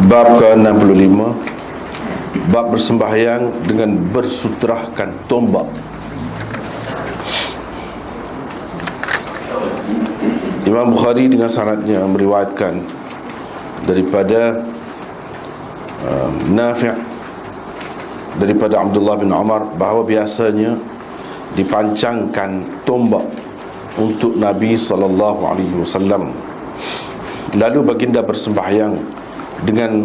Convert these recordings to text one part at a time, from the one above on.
Bab ke-65, bab bersembahyang dengan bersutrahkan tombak. Imam Bukhari dengan sanadnya meriwayatkan daripada Nafi' daripada Abdullah bin Umar bahawa biasanya dipancangkan tombak untuk Nabi SAW. Lalu baginda bersembahyang dengan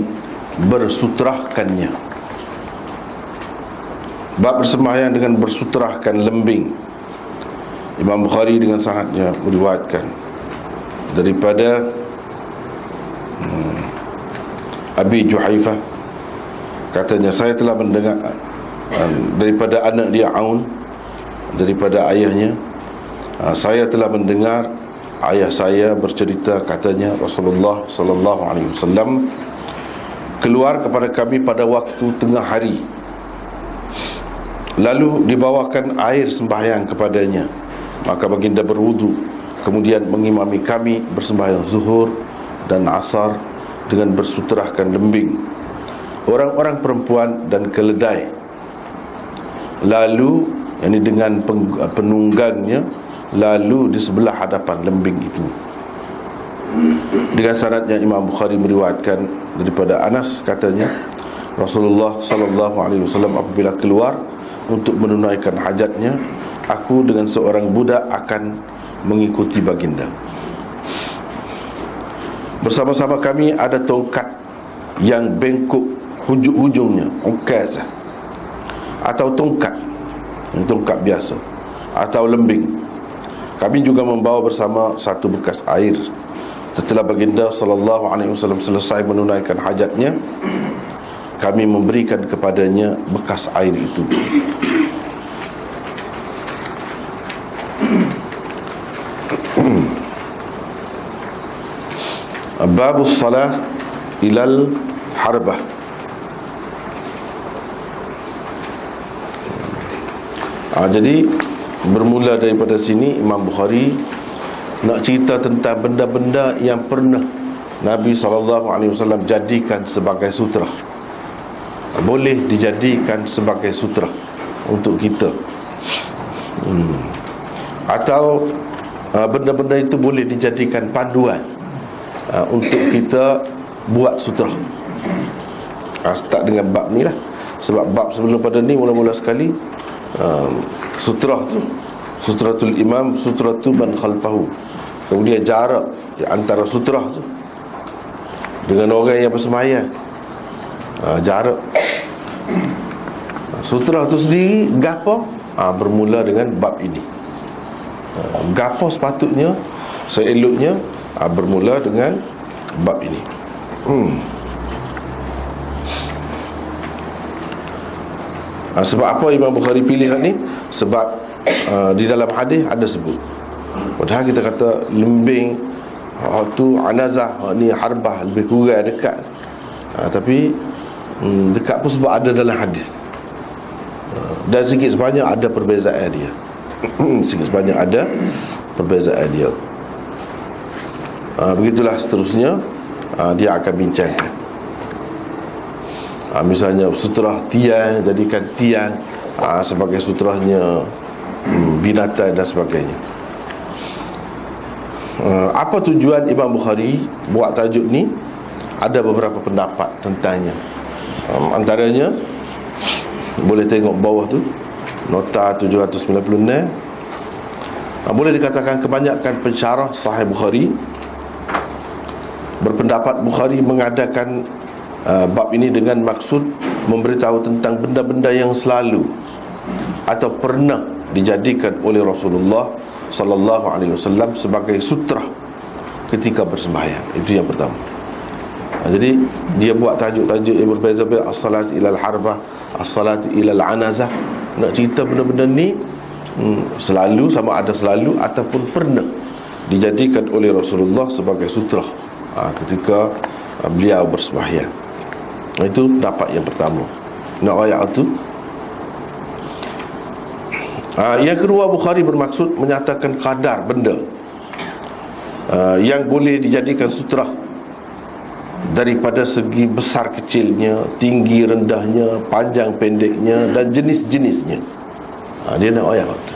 bersutrahkannya. Bab bersembahyang dengan bersutrahkan lembing. Imam Bukhari dengan sanadnya meriwayatkan daripada Abi Juhaifah, katanya saya telah mendengar daripada anak dia Aun, daripada ayahnya, saya telah mendengar ayah saya bercerita, katanya Rasulullah sallallahu alaihi wasallam keluar kepada kami pada waktu tengah hari, lalu dibawakan air sembahyang kepadanya, maka baginda berwudu, kemudian mengimami kami bersembahyang zuhur dan asar dengan bersutrahkan lembing, orang-orang perempuan dan keledai, lalu ini dengan penunggangnya, lalu di sebelah hadapan lembing itu. Dengan sanadnya Imam Bukhari meriwayatkan daripada Anas, katanya Rasulullah sallallahu alaihi wasallam apabila keluar untuk menunaikan hajatnya, aku dengan seorang budak akan mengikuti baginda. Bersama-sama kami ada tongkat yang bengkok hujung-hujungnya, ukaz, atau tongkat biasa, atau lembing. Kami juga membawa bersama satu bekas air. Setelah baginda sallallahu alaihi wasallam selesai menunaikan hajatnya, kami memberikan kepadanya bekas air itu. Babus salah ilal harbah. Jadi bermula daripada sini Imam Bukhari nak cerita tentang benda-benda yang pernah Nabi SAW jadikan sebagai sutra, boleh dijadikan sebagai sutra untuk kita, atau benda-benda itu boleh dijadikan panduan untuk kita buat sutra. Start dengan bab ni lah, sebab bab sebelum pada ni mula-mula sekali sutrah tu, sutratul imam, sutratu man khalfahu. Kemudian jarak di antara sutrah tu dengan orang yang bersembahyang, jarak. Sutrah tu sendiri gapo? Bermula dengan bab ini. Gapo sepatutnya, seeloknya bermula dengan bab ini. Sebab apa Imam Bukhari pilih ni? Sebab di dalam hadis ada sebut, padahal kita kata lembing tu anazah, ni harbah, lebih kurang dekat, tapi dekat pun sebab ada dalam hadis, dan sikit sebanyak ada perbezaan dia. Sikit sebanyak ada perbezaan dia. Begitulah seterusnya dia akan bincangkan. Misalnya sutrah tiang, jadikan tiang sebagai sutrahnya binatang dan sebagainya. Apa tujuan Imam Bukhari buat tajuk ni? Ada beberapa pendapat tentangnya. Antaranya boleh tengok bawah tu, nota 796. Boleh dikatakan kebanyakan pensyarah Sahih Bukhari berpendapat Bukhari mengadakan bab ini dengan maksud memberitahu tentang benda-benda yang selalu atau pernah dijadikan oleh Rasulullah sallallahu alaihi wasallam sebagai sutra ketika bersembahyang. Itu yang pertama. Jadi dia buat tajuk-tajuk yang berbeza-beza, as-salat ilal harbah, as-salat ilal anazah. Nak cerita benda-benda ni selalu, sama ada selalu ataupun pernah dijadikan oleh Rasulullah sebagai sutra ketika beliau bersembahyang. Itu pendapat yang pertama. Nak ayat tu. Yang kedua, Bukhari bermaksud menyatakan kadar benda yang boleh dijadikan sutra daripada segi besar kecilnya, tinggi rendahnya, panjang pendeknya, dan jenis-jenisnya. Dia nak ayat tu.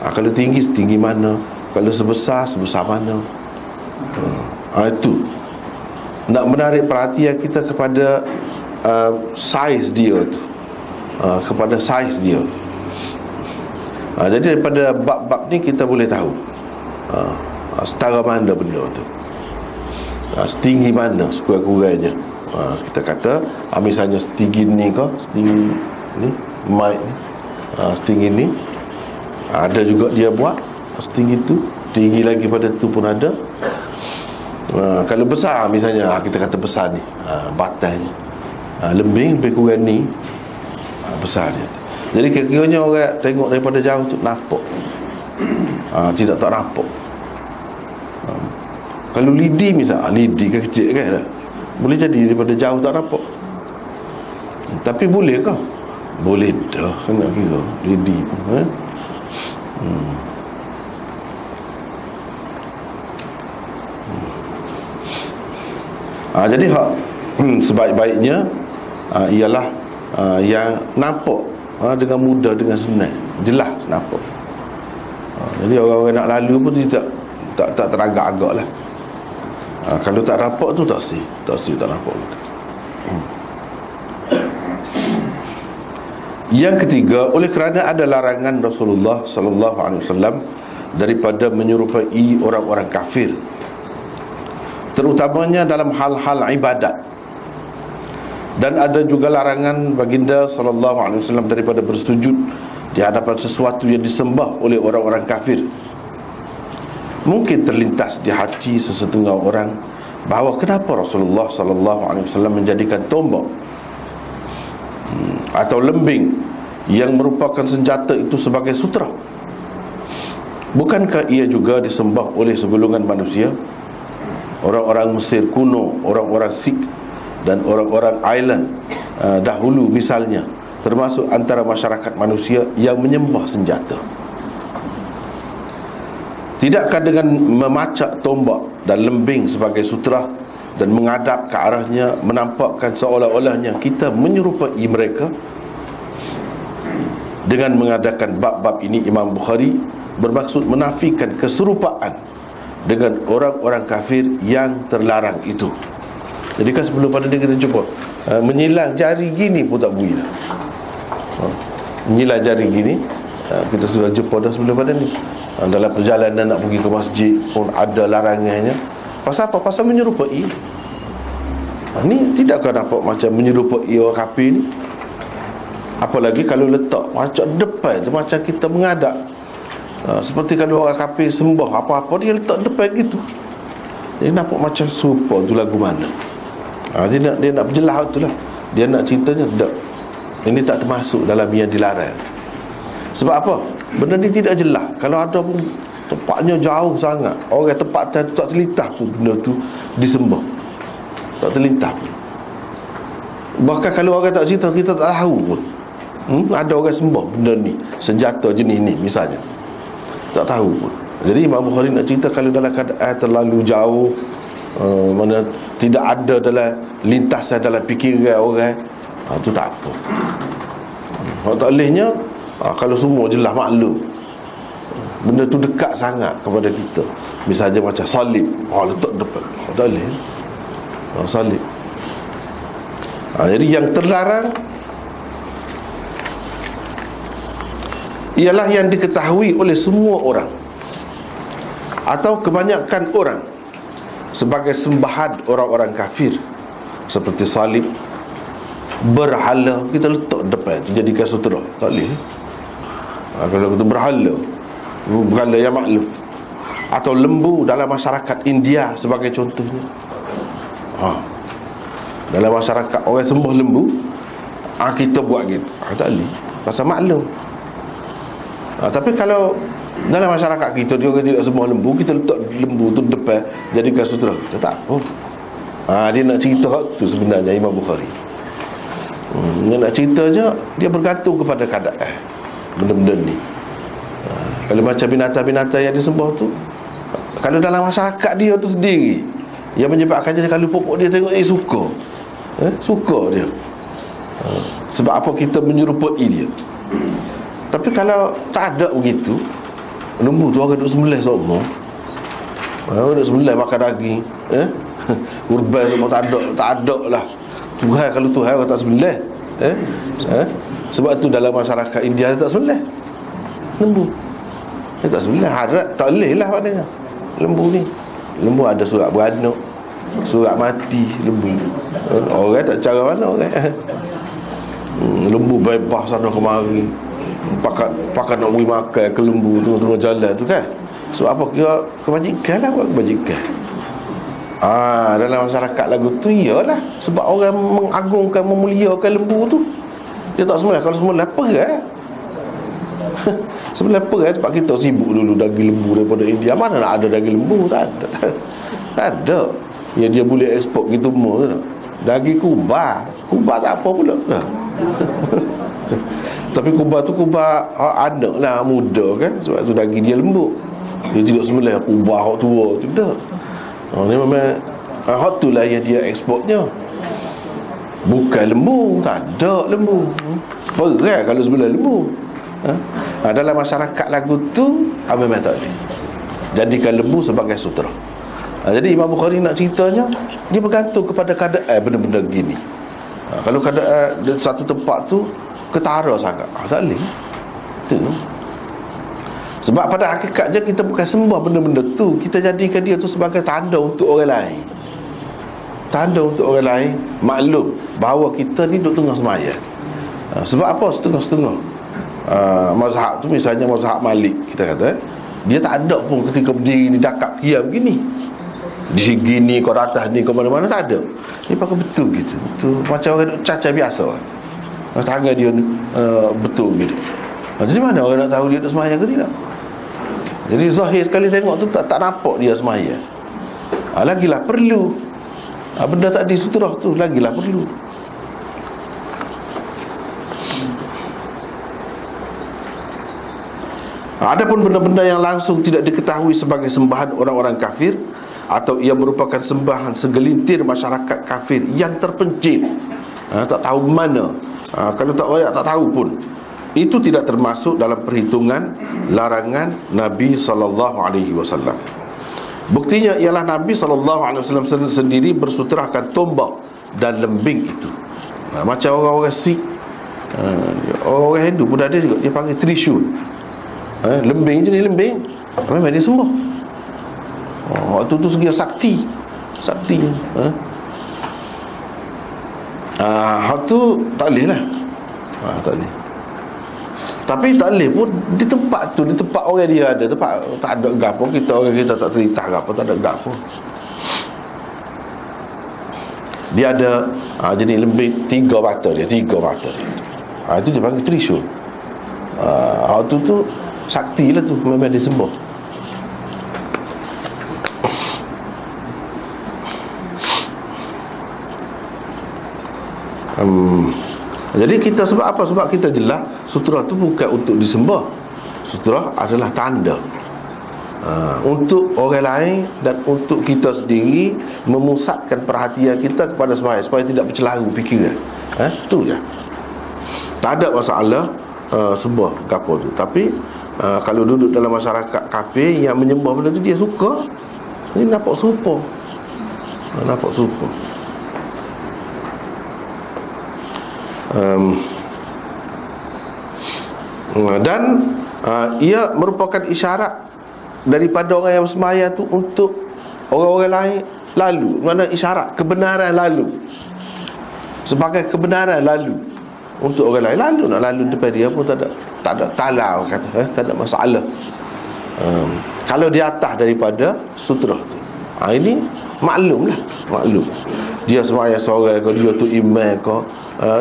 Kalau tinggi, setinggi mana, kalau sebesar, sebesar mana. Itu nak menarik perhatian kita kepada saiz dia tu, kepada saiz dia. Jadi daripada bab-bab ni kita boleh tahu setara mana benda tu, setinggi mana sekurang-kurangnya. Kita kata misalnya setinggi ni ke, setinggi ni mic ni, setinggi ni. Ada juga dia buat setinggi tu, tinggi lagi pada tu pun ada. Kalau besar misalnya kita kata besar ni, batas ni, lembing lebih kurang ni, besar dia. Jadi kira-kiranya orang tengok daripada jauh tu nampak, tidak tak nampak. Kalau lidi misalnya, lidi kan kecil kan, boleh jadi daripada jauh tak nampak. Tapi boleh ke? Boleh dah, nak kira lidi pun. Jadi sebaik-baiknya ialah yang nampak dengan mudah, dengan senang, jelas nampak. Jadi orang-orang nak lalu pun tak teragak-agak lah. Kalau tak nampak tu tak nampak. Yang ketiga, oleh kerana ada larangan Rasulullah sallallahu alaihi wasallam daripada menyerupai orang-orang kafir, terutamanya dalam hal-hal ibadat. Dan ada juga larangan baginda sallallahu alaihi wasallam daripada bersujud di hadapan sesuatu yang disembah oleh orang-orang kafir. Mungkin terlintas di hati sesetengah orang bahawa kenapa Rasulullah sallallahu alaihi wasallam menjadikan tombak atau lembing yang merupakan senjata itu sebagai sutera. Bukankah ia juga disembah oleh segolongan manusia, orang-orang Mesir kuno, orang-orang Sikh dan orang-orang Island dahulu misalnya, termasuk antara masyarakat manusia yang menyembah senjata? Tidakkah dengan memacak tombak dan lembing sebagai sutera dan menghadap ke arahnya menampakkan seolah-olahnya kita menyerupai mereka? Dengan mengadakan bab-bab ini, Imam Bukhari bermaksud menafikan keserupaan dengan orang-orang kafir yang terlarang itu. Jadi kan sebelum pada ni kita jumpa menyilang jari gini pun tak boleh dah. Menyilang jari gini kita sudah jumpa dah sebelum pada ni. Dalam perjalanan nak pergi ke masjid pun ada larangannya. Pasal apa? Pasal menyerupai. Ni tidakkah nampak macam menyerupai orang kafir ni? Apalagi kalau letak macam depan tu, macam kita menghadap. Seperti kalau orang kafir sembah apa-apa, dia letak depan gitu. Dia nampak macam serupa tu lagu mana. Dia nak berjelas tu lah. Dia nak ceritanya tak, ini tak termasuk dalam yang dilarang. Sebab apa? Benda ni tidak jelas. Kalau ada pun tempatnya jauh sangat, orang tempat tu tak terlintas pun benda tu disembah, tak terlintas pun. Bahkan kalau orang tak cerita, kita tak tahu pun ada orang sembah benda ni, senjata jenis ni misalnya, tak tahu pun. Jadi Imam Bukhari nak cerita kalau dalam keadaan terlalu jauh, mana tidak ada dalam lintasan, dalam fikiran orang, tu tak apa. Kalau tak bolehnya, kalau semua jelas maklum, benda tu dekat sangat kepada kita, misalnya macam salib, letak depan, tak boleh. Salib. Jadi yang terlarang ialah yang diketahui oleh semua orang atau kebanyakan orang sebagai sembahan orang-orang kafir, seperti salib, berhala. Kita letak depan tu jadikan sutera, tak boleh. Kalau kita berhala yang maklum, atau lembu dalam masyarakat India sebagai contohnya. Dalam masyarakat orang sembah lembu, kita buat gitu, tak boleh, pasal maklum. Tapi kalau dalam masyarakat kita, dia orang tidak sembah lembu, kita letak lembu tu depan jadikan sutera, tak apa. Dia nak cerita tu sebenarnya Imam Bukhari. Dia nak cerita je, dia bergantung kepada keadaan benda-benda ni. Kalau macam binatang-binatang yang disembah tu, kalau dalam masyarakat dia tu sendiri, Yang menyebabkan dia kalau pokok dia tengok suka. Suka dia. Sebab apa kita menyerupai dia. Tapi kalau tak ada begitu, lembu tu orang duduk sembelih semua. Orang duduk sembelih makan daging, kurban semua tak ada lah. Tuhan, kalau Tuhan orang tak sembelih. Sebab tu dalam masyarakat India dia tak sembelih lembu. Dia tak sembelih, harat tak boleh lah maknanya. Lembu ada surat beranak, surat mati lembu. Orang tak cara mana orang. Lembu bebas sana kemari, pakai nak pergi makan ke lembu tengah jalan tu kan. Sebab apa? Kira kebajikan lah, buat kebajikan. Dalam masyarakat lagu tu iyalah, sebab orang mengagungkan, memuliakan lembu tu. Dia tak sembelih. Kalau sembelih apa kan? Sembelih apa kan? Sebab kita sibuk dulu daging lembu daripada India. Mana nak ada daging lembu? Tak ada. Tak ada. Ya, dia boleh ekspor gitu semua tu. Daging kubah tak apa pula. Tapi kubah tu kubah anak lah, muda kan. Sebab tu daging dia lembut. Dia tidak sembelih kubah hak tua. Tidak. Ni memang hak tu lah yang dia ekspornya. Bukan lembu. Tak ada lembu. Perang kalau sembelih lembu. Dalam masyarakat lagu tu memang tak boleh jadikan lembu sebagai sutera. Jadi Imam Bukhari nak ceritanya, dia bergantung kepada keadaan benda-benda gini. Kalau keadaan di satu tempat tu ketara sangat, tak boleh. Itu. Sebab pada hakikatnya kita bukan sembah benda-benda tu, kita jadikan dia tu sebagai tanda untuk orang lain. Tanda untuk orang lain maklum bahawa kita ni duduk tengah sembahyang. Sebab apa setengah-setengah mazhab tu, misalnya mazhab Malik, kita kata dia tak ada pun ketika berdiri ni dakap qiyam begini, di sini kau atas ni kau mana-mana, tak ada. Dia pakai betul gitu. Betul macam orang duk cacat biasa. Tangan dia betul gitu. Jadi mana orang nak tahu dia duk sembahyang ke tidak? Jadi zahir sekali tengok tu tak nampak dia sembahyang. Lagilah perlu benda tak disutrah tu, lagilah perlu. Adapun benda-benda yang langsung tidak diketahui sebagai sembahan orang-orang kafir, atau ia merupakan sembahan segelintir masyarakat kafir yang terpencil, tak tahu mana, kalau tak royak tak tahu pun, itu tidak termasuk dalam perhitungan larangan Nabi SAW. Buktinya ialah Nabi SAW sendiri bersutrahkan tombak dan lembing itu. Macam orang-orang Sikh, orang Hindu pun ada juga, dia panggil Trishul. Lembing je ni, lembing memang dia sembah. Waktu tu segi sakti. Hak tu tak boleh lah. Tak boleh. Tapi tak boleh pun di tempat tu, di tempat orang dia ada, tempat tak ada gapo, orang kita tak cerita gapo, tak ada gapo. Dia ada jenis lembing 3 mata dia. Itu dia panggil Trishul. Hak tu sakti lah tu, memang disembah. Jadi kita sebab apa? Sebab kita jelas sutra tu bukan untuk disembah. Sutra adalah tanda untuk orang lain dan untuk kita sendiri, memusatkan perhatian kita kepada sembahyang supaya tidak bercelaru fikiran. Tu je. Tak ada masalah sembah gapo tu. Tapi kalau duduk dalam masyarakat kafir yang menyembah benda tu, dia suka, ini nampak serupa. Dan ia merupakan isyarat daripada orang yang sembahyang tu untuk orang-orang lain lalu. Mana isyarat kebenaran lalu, sebagai kebenaran lalu untuk orang lain. Lalu nak lalu depan dia pun tak ada talau kata, tak ada masalah. Kalau di atas daripada sutra tu, ini maklum dia sembahyang seorang ke, dia tu imam ke,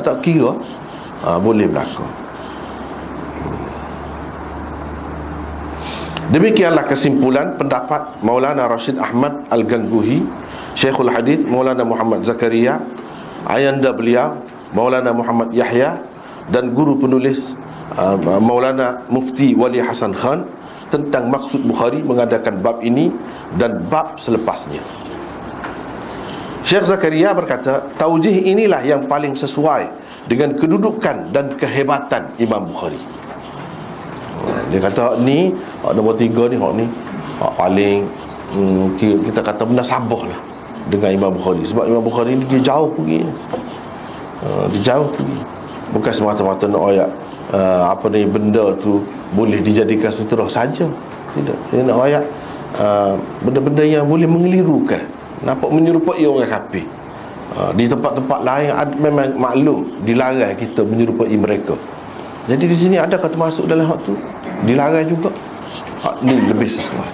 tak kira, boleh berlaku. Demikianlah kesimpulan pendapat Maulana Rashid Ahmad Al-Ganguhi, Syekhul Hadith Maulana Muhammad Zakaria, ayanda beliau Maulana Muhammad Yahya, dan guru penulis Maulana Mufti Wali Hasan Khan tentang maksud Bukhari mengadakan bab ini dan bab selepasnya. Syekh Zakaria berkata, taujih inilah yang paling sesuai dengan kedudukan dan kehebatan Imam Bukhari. Dia kata ni hak nombor 3 ni, hak paling kita kata munasabah lah dengan Imam Bukhari. Sebab Imam Bukhari ni dia jauh pergi. Dia jauh pergi. Bukan semata-mata nak ayat benda tu boleh dijadikan sutra saja. Tidak. Dia nak ayat benda-benda yang boleh mengelirukan, nampak menyerupai orang kafir. Di tempat-tempat lain memang maklum dilarang kita menyerupai mereka. Jadi di sini adakah termasuk dalam hak tu? Dilarang juga. Ni lebih sesuai.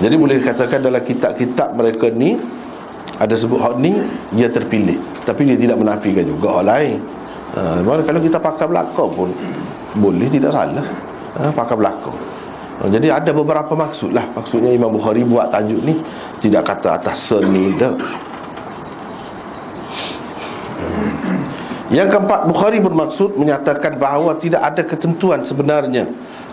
Jadi boleh dikatakan dalam kitab-kitab mereka ni ada sebut hak ni ia terpilih, tapi dia tidak menafikan juga hak lain. Kalau kita pakai belakang pun boleh, tidak salah. Pakai belakang. Jadi ada beberapa maksud lah. Maksudnya Imam Bukhari buat tajuk ni tidak kata atas seni dah. Yang keempat, Bukhari bermaksud menyatakan bahawa tidak ada ketentuan sebenarnya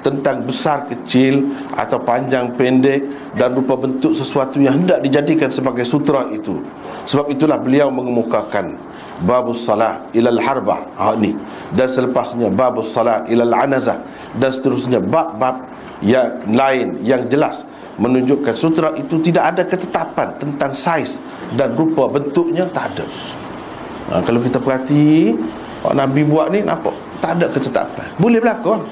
tentang besar kecil atau panjang pendek dan rupa bentuk sesuatu yang hendak dijadikan sebagai sutra itu. Sebab itulah beliau mengemukakan babus salah ilal harbah ni, dan selepasnya babus salah ilal anazah, dan seterusnya bab-bab yang lain yang jelas menunjukkan sutra itu tidak ada ketetapan tentang saiz dan rupa bentuknya, tak ada. Kalau kita perhati Nabi buat ni, nampak tak ada ketetapan, boleh berlaku.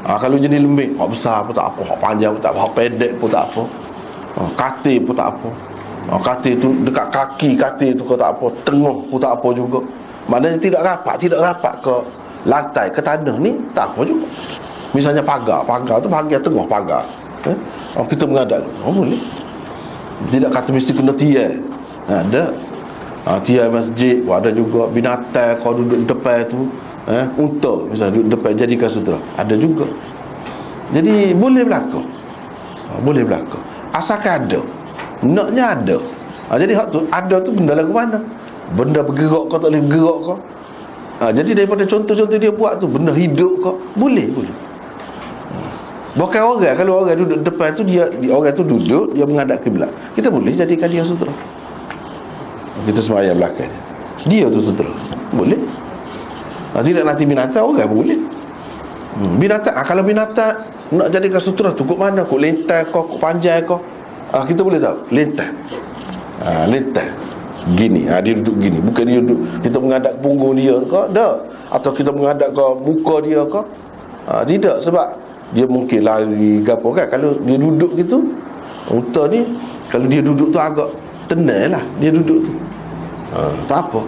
Kalau jadi lembik, hak besar pun tak apa, hak panjang pun tak apa, hak pendek pun tak apa, katil pun tak apa. Katil tu dekat kaki katil tu kau tak apa, tengah pun tak apa juga. Maknanya tidak rapat ke lantai, ke tanah ni tak apa juga. Misalnya pagar tu bahagian tengah pagar, kita mengadap, boleh. Tidak kata mesti kena tiai. Ada tiai masjid pun ada juga. Binatang kau duduk depan tu, unta misalnya duduk depan jadikan sutra, ada juga. Jadi boleh berlaku. Boleh berlaku asalkan ada, naknya ada. Jadi hak tu ada tu benda lagu mana? Benda bergerak kau tak boleh bergerak kau. Jadi daripada contoh-contoh dia buat tu, benda hidup kau boleh. Bukan orang, kalau orang duduk depan tu, orang tu duduk, dia menghadap kiblat, kita boleh jadikan dia sutra. Kita sembahyang belakang dia tu sutra, boleh. Tidak nanti binatang, orang boleh. Binatang, kalau binatang nak jadikan sutra tu kok mana? Kok lentang kau, kok panjang kau, kita boleh tahu lentang. Lentang gini, dia duduk gini, bukan dia duduk kita menghadap punggung dia kau, dah. Atau kita menghadap ke muka dia kau, tidak. Sebab dia mungkin lari gapo kan. Kalau dia duduk gitu, unta ni kalau dia duduk tu agak tenang lah dia duduk tu, tak apa.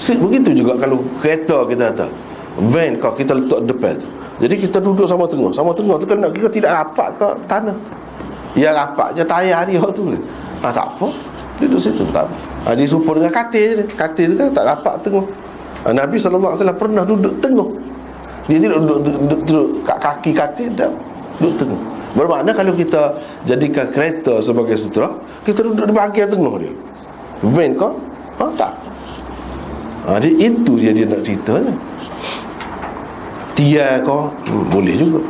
Begitu juga kalau kereta kita kata, van kau kita letak depan tu, jadi kita duduk sama tengah tu, kalau nak kira tidak rapat ke tanah, ya rapatnya tayar dia tu, tak apa, duduk situ tak apa. Dia serupa dengan katil tu kan tak rapat tengah. Nabi SAW pernah duduk tengah. Dia tidak duduk kat kaki katil, dah duduk tengah. Bermakna kalau kita jadikan kereta sebagai sutra, kita duduk di bahagian tengah dia. Van kau, tak. Jadi itu dia nak ceritanya. Tiai kau, boleh juga.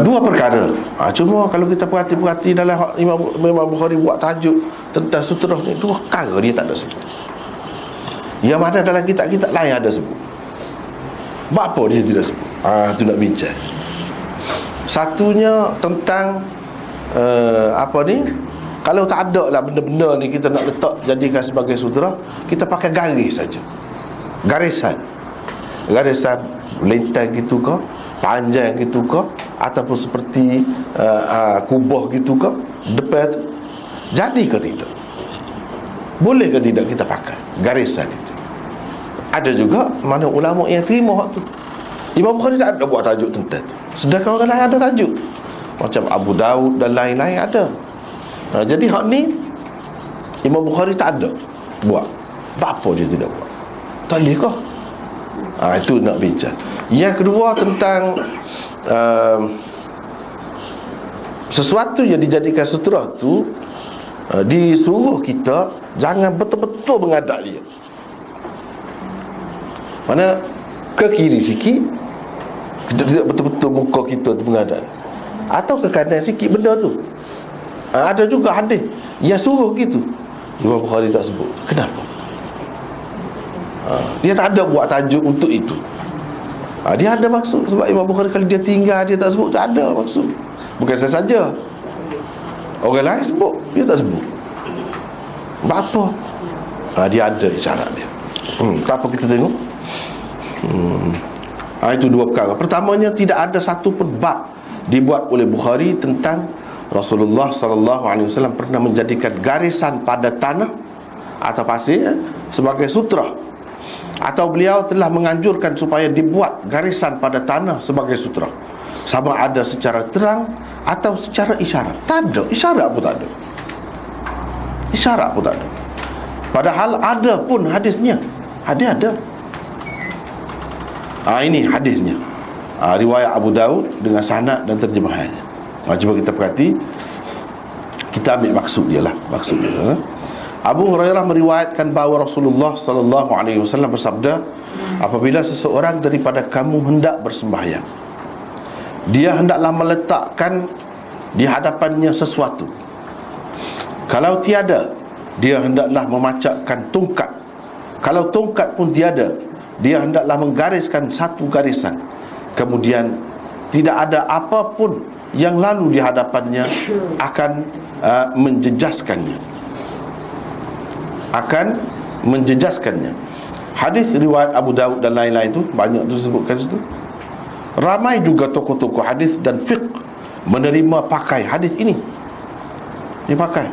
Dua perkara. Cuma kalau kita perhati dalam Imam Bukhari buat tajuk tentang sutra ni, dua perkara dia tak ada sebut. Yang mana dalam kitab-kitab lain ada sebut. Apa dia tidak sebut? Itu nak bincang. Satunya tentang kalau tak ada lah benda-benda ni kita nak letak jadikan sebagai sutra, kita pakai garis saja. Garisan lentang gitu ke, panjang gitu ke, ataupun seperti kubah gitu ke depan tu, jadi ke tidak? Boleh ke tidak kita pakai garisan itu? Ada juga mana ulama yang terima hak tu. Imam Bukhari tak ada buat tajuk tentang tu, sedangkan orang lain ada tajuk, macam Abu Daud dan lain-lain ada. Jadi hak ni Imam Bukhari tak ada buat. Apa dia tidak buat? Tak boleh kah? Itu nak bincang. Yang kedua tentang sesuatu yang dijadikan sutra tu, disuruh kita jangan betul-betul mengadap dia. Mana ke kiri sikit, tidak betul-betul muka kita tu menghadap, atau ke kanan sikit benda tu. Ada juga hadis yang suruh gitu. Imam Bukhari tak sebut. Kenapa? Dia tak ada buat tajuk untuk itu. Dia ada maksud. Sebab Imam Bukhari kalau dia tinggal, dia tak sebut, tak ada maksud. Bukan saya saja, orang lain sebut, dia tak sebut. Apa? Dia ada isyarat dia. Apa kita tengok? Itu dua perkara. Pertamanya, tidak ada satu pun bab dibuat oleh Bukhari tentang Rasulullah SAW pernah menjadikan garisan pada tanah atau pasir sebagai sutra, atau beliau telah menganjurkan supaya dibuat garisan pada tanah sebagai sutra, sama ada secara terang atau secara isyarat. Tak ada, isyarat pun tak ada. Isyarat pun tak ada. Padahal ada pun hadisnya. Hadis ada. Ini hadisnya, riwayat Abu Daud dengan sanad dan terjemahannya. Cuba kita perhati, kita ambil maksud dia lah. Maksud dia, Abu Hurairah meriwayatkan bahawa Rasulullah SAW bersabda, apabila seseorang daripada kamu hendak bersembahyang, dia hendaklah meletakkan di hadapannya sesuatu. Kalau tiada, dia hendaklah memacakkan tongkat. Kalau tongkat pun tiada, dia hendaklah menggariskan satu garisan. Kemudian tidak ada apapun yang lalu di hadapannya akan menjejaskannya. Akan menjejaskannya. Hadis riwayat Abu Daud dan lain-lain tu banyak disebutkan situ. Ramai juga tokoh-tokoh hadis dan fiqh menerima pakai hadis ini. Dipakai.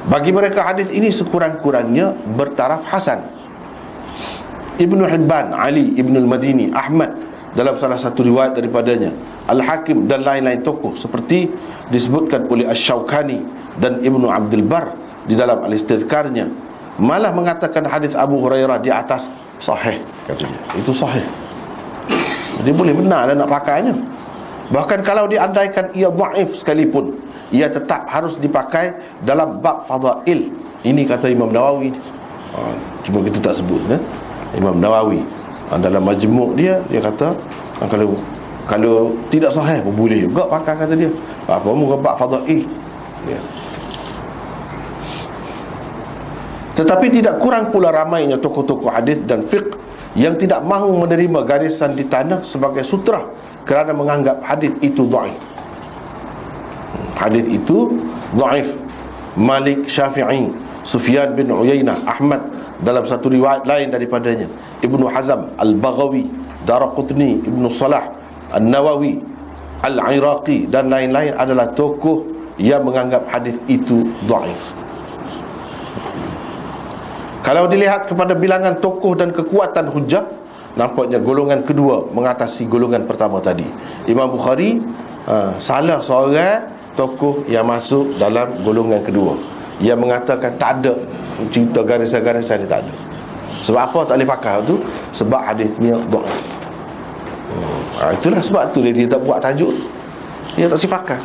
Bagi mereka hadis ini sekurang-kurangnya bertaraf hasan. Ibnu Hibban, Ali Ibn al-Madini, Ahmad dalam salah satu riwayat daripadanya, Al-Hakim dan lain-lain tokoh seperti disebutkan oleh Asy-Syaukani dan Ibnu Abdul Bar di dalam Al-Istidhkarnya, malah mengatakan hadis Abu Hurairah di atas sahih, katanya. Itu sahih. Jadi boleh benar dan nak pakainya. Bahkan kalau diandaikan ia dhaif sekalipun, ia tetap harus dipakai dalam bab fadail. Ini kata Imam Nawawi. Cuma kita tak sebut, Imam Nawawi dalam majmuk dia kata kalau tidak sahih pun boleh juga pakai, kata dia. Apa muka bab fadail, ya. Tetapi tidak kurang pula ramainya tokoh-tokoh hadis dan fiqh yang tidak mahu menerima garisan di tanah sebagai sutra kerana menganggap hadis itu dhaif. Hadis itu dhaif. Malik, Syafi'i, Sufyan bin Uyainah, Ahmad dalam satu riwayat lain daripadanya, Ibnu Hazm, Al-Baghawi, Daraqutni, Ibnu Salah, An-Nawawi, Al-Iraqi dan lain-lain adalah tokoh yang menganggap hadis itu dhaif. Kalau dilihat kepada bilangan tokoh dan kekuatan hujah, nampaknya golongan kedua mengatasi golongan pertama tadi. Imam Bukhari salah seorang tokoh yang masuk dalam golongan kedua, yang mengatakan tak ada cerita garisan-garisan ni, tak ada. Sebab apa tak boleh pakai tu? Sebab hadisnya dhaif. Itulah sebab tu dia tak buat tajuk, dia tak sifakan.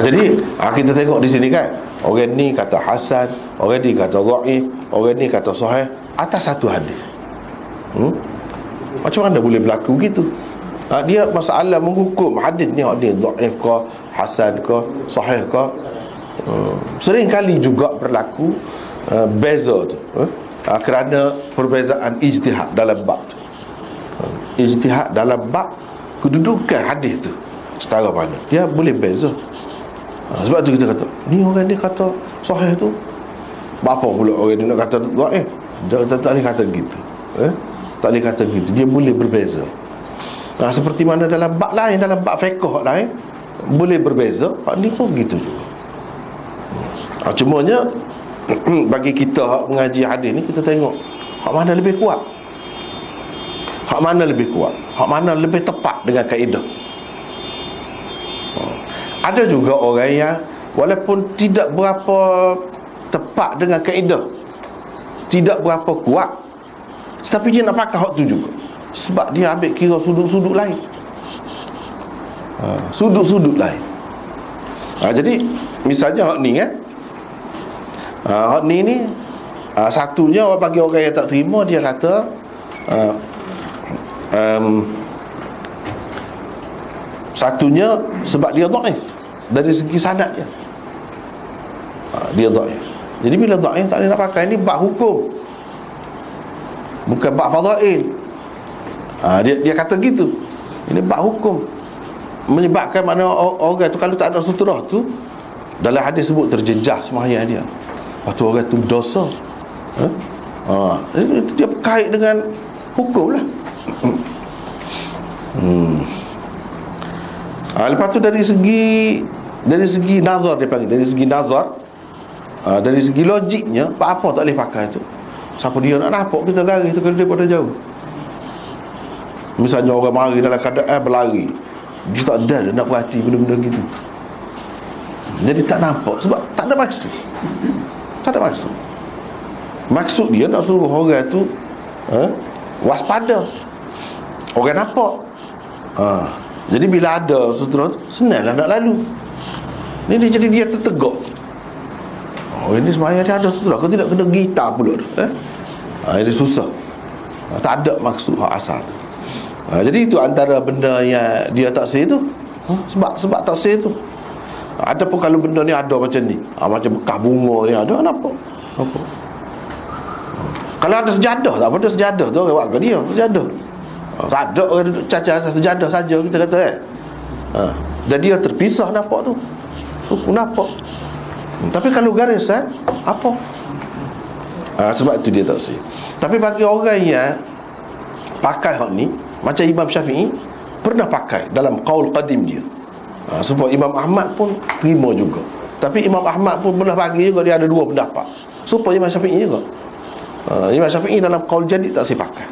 Jadi kita tengok di sini kan, orang ni kata hasan, orang ni kata dhaif, orang ni kata sahih atas satu hadis. Macam mana boleh berlaku gitu? Dia masalah menghukum hadis ni dhaif ke, hasan ke, sahih ke. Sering kali juga berlaku beza tu, kerana perbezaan ijtihad dalam bab tu. Ijtihad dalam bab kedudukan hadis tu setara mana, dia boleh beza. Sebab tu kita kata, ni orang dia kata sahih tu, apa pula orang dia nak kata dhaif? Tak boleh kata gitu, tak boleh kata gitu. Dia boleh berbeza. Seperti mana dalam bab lain, dalam bab fiqh lain boleh berbeza, ni pun begitu juga. Cumanya bagi kita mengaji hadis ni, kita tengok hak mana lebih kuat, hak mana lebih kuat, hak mana lebih tepat dengan kaedah. Ada juga orang yang walaupun tidak berapa tepat dengan kaedah, tidak berapa kuat, tetapi dia nak pakai hak tu juga. Sebab dia ambil kira sudut-sudut lain. Sudut-sudut lain. Jadi misalnya hak ni hak ni satunya orang bagi orang yang tak terima, dia kata satunya sebab dia dhaif dari segi sanadnya. Dia dhaif. Jadi bila dhaif tak boleh nak pakai. Ni bab hukum, bukan bab fadail. Dia kata gitu. Ini bab hukum, menyebabkan mana orang tu kalau tak ada sutrah tu, dalam hadis sebut terjejah sembahyang dia. Lepas tu orang tu dosa. Itu dia berkait dengan hukum lah. Lepas tu dari segi nazar, dia panggil dari segi nazar, dari segi logiknya, apa tak boleh pakai tu. Siapa dia nak nampak kita garis tu kalau daripada jauh. Misalnya orang mari dalam keadaan berlari, dia tak ada nak perhati benda-benda gitu. Jadi tak nampak, sebab tak ada maksud. Tak ada maksud. Maksud dia nak suruh orang tu waspada. Orang nampak. Jadi bila ada sutera, senanglah nak lalu. Ni dia jadi dia tertegak. Ini sebenarnya dia ada sutera, kau tidak kena gitar pula. Ini susah. Tak ada maksud hak asal. Jadi itu antara benda yang dia tak say tu. Sebab tak say tu. Ada pun kalau benda ni ada macam ni, macam bekas bunga ni ada, nampak. Kalau ada sejadah, tak apa, ada sejadah tu orang buat ke dia sejadah. Tak ada orang duduk caca sejadah saja, kita kata dan dia terpisah nampak tu, suku nampak. Tapi kalau garis apa? Sebab itu dia tak say. Tapi bagi orang yang pakai hak ni, macam Imam Syafi'i pernah pakai dalam qaul qadim dia. Sebab Imam Ahmad pun terima juga. Tapi Imam Ahmad pun pernah bagi juga, dia ada dua pendapat. Supaya Imam Syafi'i juga. Imam Syafi'i dalam qaul jadid tak say pakai.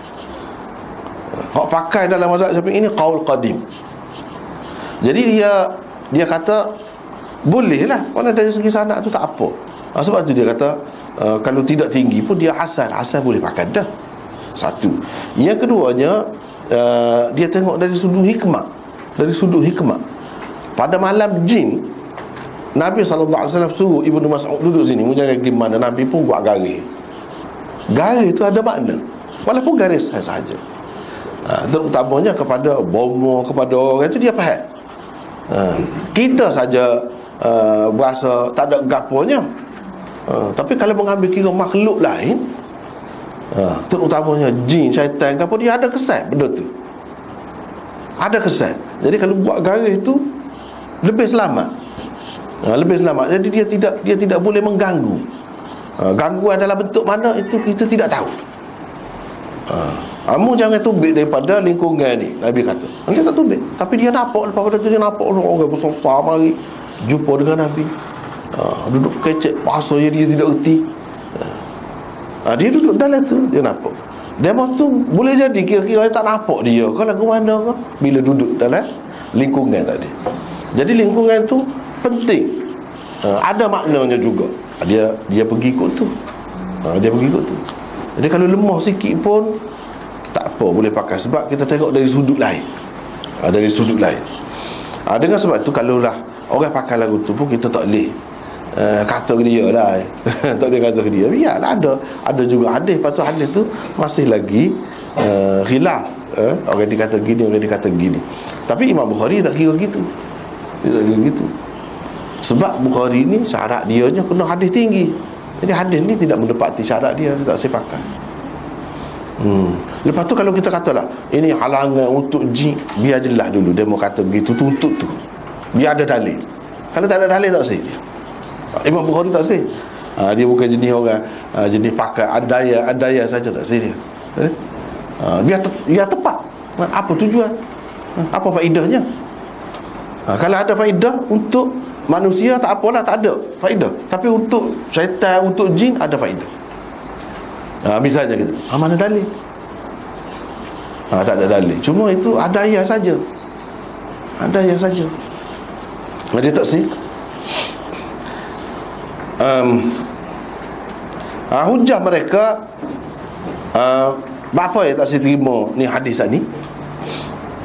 Hak pakai dalam mazhab Syafi'i ni qaul qadim. Jadi dia kata boleh lah, mana dari segi sanad tu tak apa. Sebab tu dia kata kalau tidak tinggi pun dia hasan boleh pakai dah. Satu. Yang keduanya, dia tengok dari sudut hikmah. Dari sudut hikmah, pada malam jin, Nabi SAW suruh Ibnu Mas'ud duduk sini, menjaga gimana. Nabi pun buat garis. Garis tu ada makna, walaupun garis sahaja. Terutamanya kepada bomo, kepada orang itu dia faham. Kita saja berasa tak ada gaponya. Tapi kalau mengambil kira makhluk lain, terutamanya jin, syaitan, apa, dia ada kesan benda tu. Ada kesan. Jadi kalau buat garis tu lebih selamat. Lebih selamat. Jadi dia tidak boleh mengganggu. Gangguan dalam bentuk mana itu kita tidak tahu. Kamu jangan tubik daripada lingkungan ni, Nabi kata. Dia tak tubik, tapi dia nampak. Lepas pada tu dia nampak orang besar-besar mari jumpa dengan Nabi, duduk kecek bahasa dia tidak erti. Dia duduk dalam tu, dia nampak. Demo tu boleh jadi kira-kira tak nampak dia ke lagu mana ke bila duduk dalam lingkungan tadi. Jadi lingkungan tu penting. Ada maknanya juga. Dia pergi ikut tu. Dia pergi ikut tu. Jadi kalau lemah sikit pun tak apa, boleh pakai. Sebab kita tengok dari sudut lain. Dari sudut lain. Dengan sebab tu kalau lah orang pakai lagu tu pun kita tak boleh kata ke dia lah. Tak boleh kata ke dia. Biarlah ada juga hadis. Lepas tu hadis tu masih lagi khilaf. Orang dikata gini, orang dikata gini. Tapi Imam Bukhari tak kira gitu. Dia tak kira gitu. Sebab Bukhari ni syarat dia nya kena hadis tinggi. Jadi hadis ni tidak mendapati syarat dia, tak saya pakai. Lepas tu kalau kita katalah ini halangan untuk jin, biar jelas dulu dia mau kata begitu, tuntut tu biar ada dalil. Kalau tak ada dalil tak say. Imam Bukhari tak say. Dia bukan jenis orang jenis pakai andaya saja, tak say dia. Biar tepat. Apa tujuan? Apa faedahnya? Kalau ada faedah untuk manusia tak apalah, tak ada faedah. Tapi untuk syaitan, untuk jin ada faedah. Misalnya gitu. Mana dalil? Tak ada dalil. Cuma itu ada ayat saja. Ada ayat saja. Dia tak sih. Hujah mereka Apa yang tak saya terima ni hadis ni?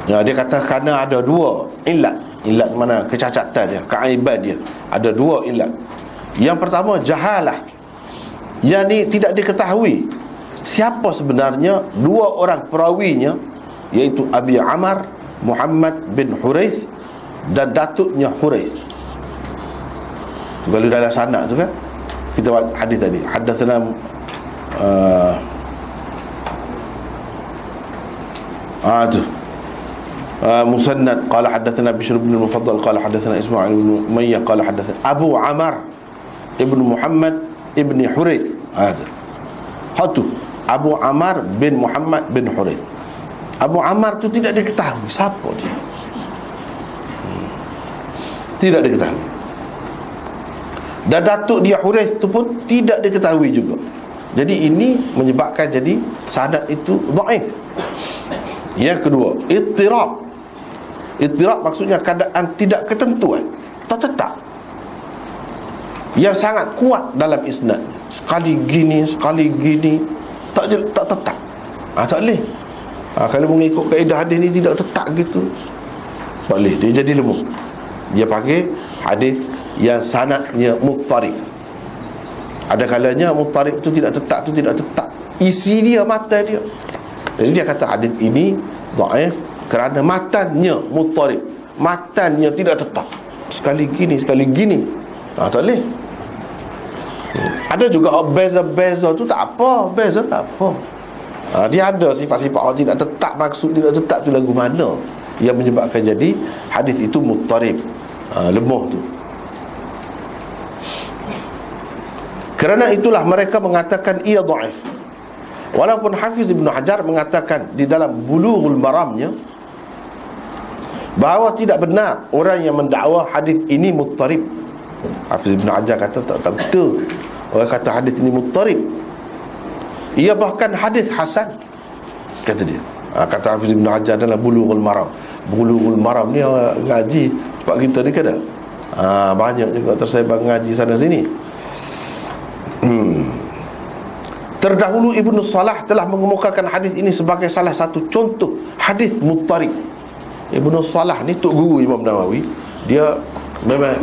Ya, dia kata kerana ada dua ilat. Ilat mana? Kecacatan dia, keaiban dia. Ada dua ilat. Yang pertama, jahalah. Yang ni tidak diketahui siapa sebenarnya dua orang perawinya, iaitu Abi Amar Muhammad bin Huraith dan datuknya Huraith. Kalau dalam sanad tu kan, kita buat hadis tadi, hadatsana tu Musannad qala hadatsana Bishr bin al-Mufaddal qala hadatsana Isma'il bin Umayyah qala hadatsana Abu Amar ibn Muhammad ibn Huraith. Hatu Abu Amar bin Muhammad bin Huraith. Abu Amar tu tidak diketahui siapa dia. Tidak diketahui. Dan datuk dia Huraith tu pun tidak diketahui juga. Jadi ini menyebabkan jadi sanad itu dhaif. Yang kedua, ittirab. Ittirab maksudnya keadaan tidak ketentuan, tak tetap, yang sangat kuat dalam isnad. Sekali gini, tak tetap. Tak boleh. Kalau mengikut kaedah hadis ni tidak tetap gitu, tak boleh, dia jadi lemah. Dia panggil hadis yang sanadnya muttarib. Ada kalanya muttarib tu tidak tetap, isi dia, matan dia. Jadi dia kata hadis ini dhaif kerana matannya muttarib, matannya tidak tetap, sekali gini, tak boleh. Ada juga beza tu tak apa, beza tak apa. Dia ada sifat-sifat orang tidak tetap, maksud tidak tetap tu lagu mana yang menyebabkan jadi hadis itu muttarib, lemah tu. Kerana itulah mereka mengatakan ia dhaif. Walaupun Hafiz Ibn Hajar mengatakan di dalam Bulughul Maramnya bahawa tidak benar orang yang mendakwa hadis ini muttarib. Hafiz Ibn Hajar kata tak betul orang kata hadis ini muttarib. Ia bahkan hadis hasan, kata dia. Kata Hafiz Ibn Hajar dalam Bulughul Maram. Bulughul Maram ni ngaji tempat kita ni kan, banyak juga tersebar ngaji sana sini. Terdahulu Ibnu Salah telah mengemukakan hadis ini sebagai salah satu contoh hadis muttarib. Ibnu Salah ni tok guru Imam Nawawi, dia memang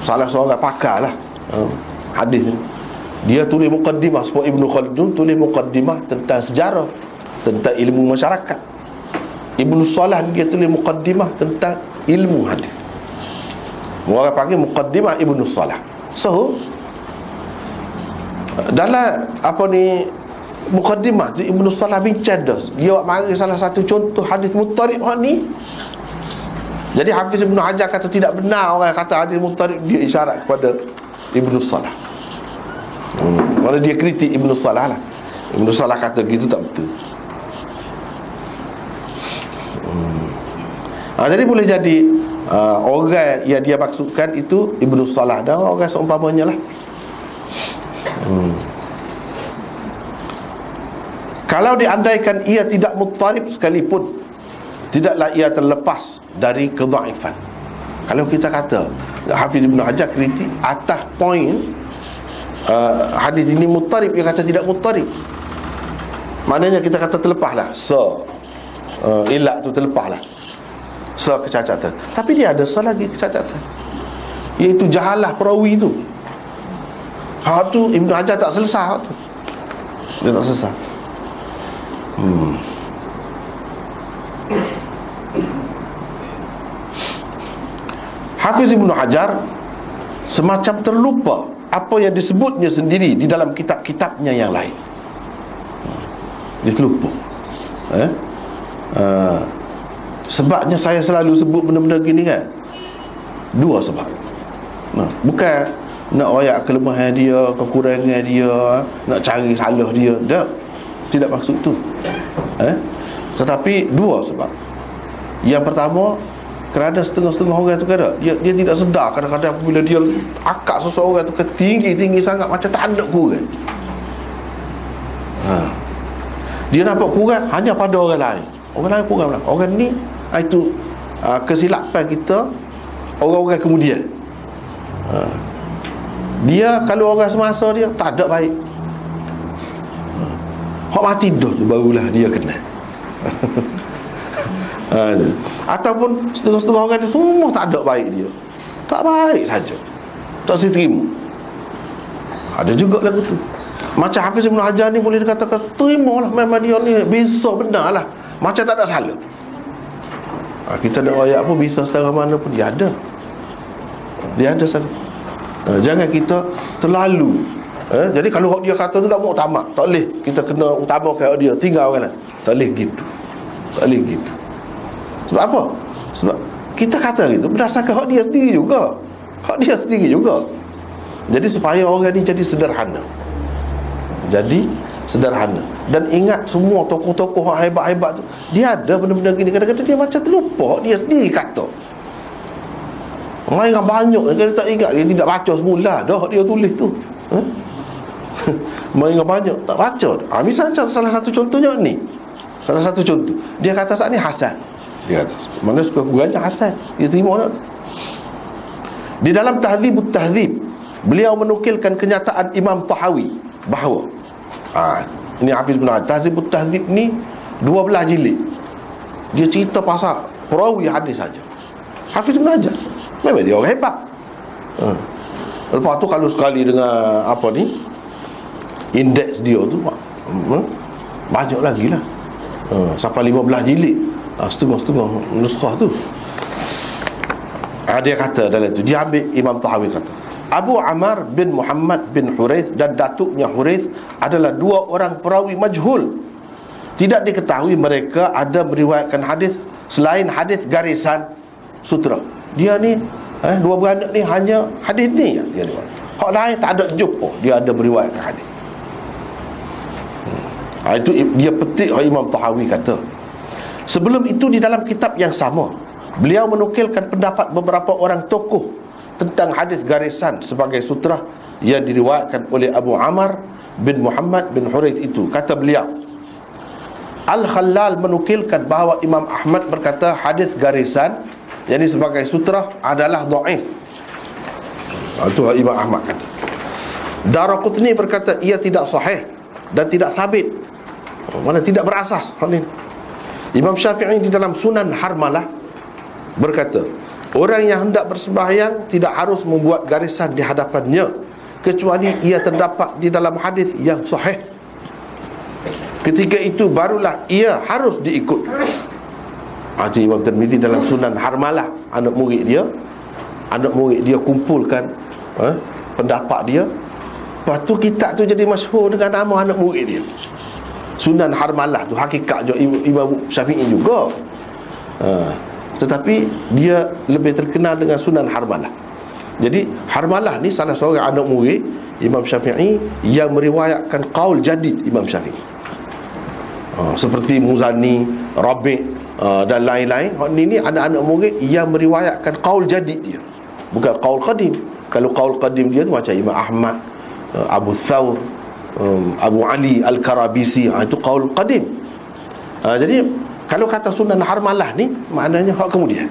salah seorang pakar lah hadis ni. Dia tulis muqaddimah, sebab Ibnu Khaldun tulis muqaddimah tentang sejarah, tentang ilmu masyarakat. Ibnu Salah dia tulis muqaddimah tentang ilmu hadis. Orang panggil muqaddimah Ibnu Salah. So dalam muqaddimah tu Ibnu Salah bincang dah, dia mari salah satu contoh hadis muttarib ni. Jadi Hafiz Ibn Hajar kata tidak benar orang kata hadis muttarib, dia isyarat kepada Ibnu Salah. Kalau dia kritik Ibnu Salah lah, Ibnu Salah kata gitu tak betul. Jadi boleh jadi orang yang dia maksudkan itu Ibnu Salah dan orang seumpamanya lah. Kalau diandaikan ia tidak muttarib sekalipun, tidaklah ia terlepas dari kedhaifan. Kalau kita kata Hafiz Ibn Hajar kritik atas poin hadis ini muttarib, dia kata tidak muttarib, maknanya kita kata terlepaslah ilat tu, terlepaslah kecacatan. Tapi dia ada lagi kecacatan, iaitu jahalah perawi tu. Hak tu Ibn Hajar tak selesai, hak tu dia tak selesai. Hafiz Ibn Hajar semacam terlupa apa yang disebutnya sendiri di dalam kitab-kitabnya yang lain. Dia terlupa. Sebabnya saya selalu sebut benda-benda gini kan, dua sebab. Bukan nak royak kelemahan dia, kekurangan dia, nak cari salah dia, tidak maksud tu. Tetapi dua sebab. Yang pertama, kerana setengah-setengah orang tu kan, dia tidak sedar kadang-kadang bila dia akak seseorang tu tinggi sangat, macam tak ada kurang. Dia nampak kurang hanya pada orang lain. Orang lain kurang lah. Orang ni itu kesilapan kita orang-orang kemudian. Dia kalau orang semasa dia tak ada baik. Hak mati dah tu barulah dia kenal. Ataupun setengah-setengah orang ni semua tak ada baik dia, tak baik saja, tak saya terima. Ada juga lagu tu. Macam Hafiz Ibn Hajar ni boleh dikatakan terimalah, memang dia ni bisa benar lah, macam tak ada salah. Kita nak ayat apa, bisa setara mana pun dia ada salah. Jangan kita terlalu jadi kalau dia kata tu tak mau tamak, tak boleh kita kena utamakan dia, tinggal orang lain. Tak boleh gitu. Tak boleh gitu. Sebab apa? Sebab kita kata gitu berdasarkan hak dia sendiri juga. Hak dia sendiri juga. Jadi supaya orang ni jadi sederhana. Jadi sederhana. Dan ingat semua tokoh-tokoh yang hebat-hebat tu, dia ada benda-benda gini, kadang-kadang dia macam terlupa hak dia sendiri kata. Orang yang banyak dia tak ingat, dia tidak baca semula dah hak dia tulis tu. Mereka banyak tak baca. Misalnya salah satu contohnya ni. Salah satu contoh, dia kata saat ni hasan. Dia kata mana suka kurangnya hasan, dia terima tak? Di dalam Tahdzibut Tahdzib, beliau menukilkan kenyataan Imam Tahawi bahawa ini Hafiz bin Hajar, Tahdzibut Tahdzib ni 12 jilid. Dia cerita pasal perawi hadis saja. Hafiz bin Hajar memang dia orang hebat. Lepas tu kalau sekali dengan apa ni, indeks dia tu banyak lagi lah, sampai 15 jilid, setengah-setengah nuskah tu. Dia kata dalam tu, dia ambil Imam Tahawi kata, Abu Ammar bin Muhammad bin Hurayth dan datuknya Hurayth adalah dua orang perawi majhul. Tidak diketahui mereka ada meriwayatkan hadis selain hadis garisan sutra. Dia ni dua beranak ni hanya hadis ni dia riwayat. Hak lain tak ada jumpa dia ada meriwayatkan hadis. Itu dia petik Imam Tahawi kata. Sebelum itu di dalam kitab yang sama, beliau menukilkan pendapat beberapa orang tokoh tentang hadis garisan sebagai sutra yang diriwayatkan oleh Abu Ammar bin Muhammad bin Hurayth itu. Kata beliau, Al-Khallal menukilkan bahawa Imam Ahmad berkata hadis garisan yang ini sebagai sutra adalah dhaif. Itu Imam Ahmad kata. Daraqutni berkata ia tidak sahih dan tidak sabit, mana tidak berasas. Imam Syafi'i di dalam Sunan Harmalah berkata, orang yang hendak bersembahyang tidak harus membuat garisan di hadapannya kecuali ia terdapat di dalam hadis yang sahih. Ketika itu barulah ia harus diikut. Itu Imam Tirmizi dalam Sunan Harmalah, anak murid dia kumpulkan pendapat dia. Lepas tu kitab tu jadi masyhur dengan nama anak murid dia, Sunan Harmalah tu. Hakikat Imam Syafi'i juga, tetapi dia lebih terkenal dengan Sunan Harmalah. Jadi Harmalah ni salah seorang anak murid Imam Syafi'i yang meriwayatkan qaul jadid Imam Syafi'i, seperti Muzani, Rabi' dan lain-lain. Ini anak-anak murid yang meriwayatkan qaul jadid dia, bukan qaul qadim. Kalau qaul qadim dia tu macam Imam Ahmad, Abu Thawr, Abu Ali Al-Karabisi, itu qaul qadim. Jadi kalau kata Sunan Harmalah ni maknanya hak kemudian.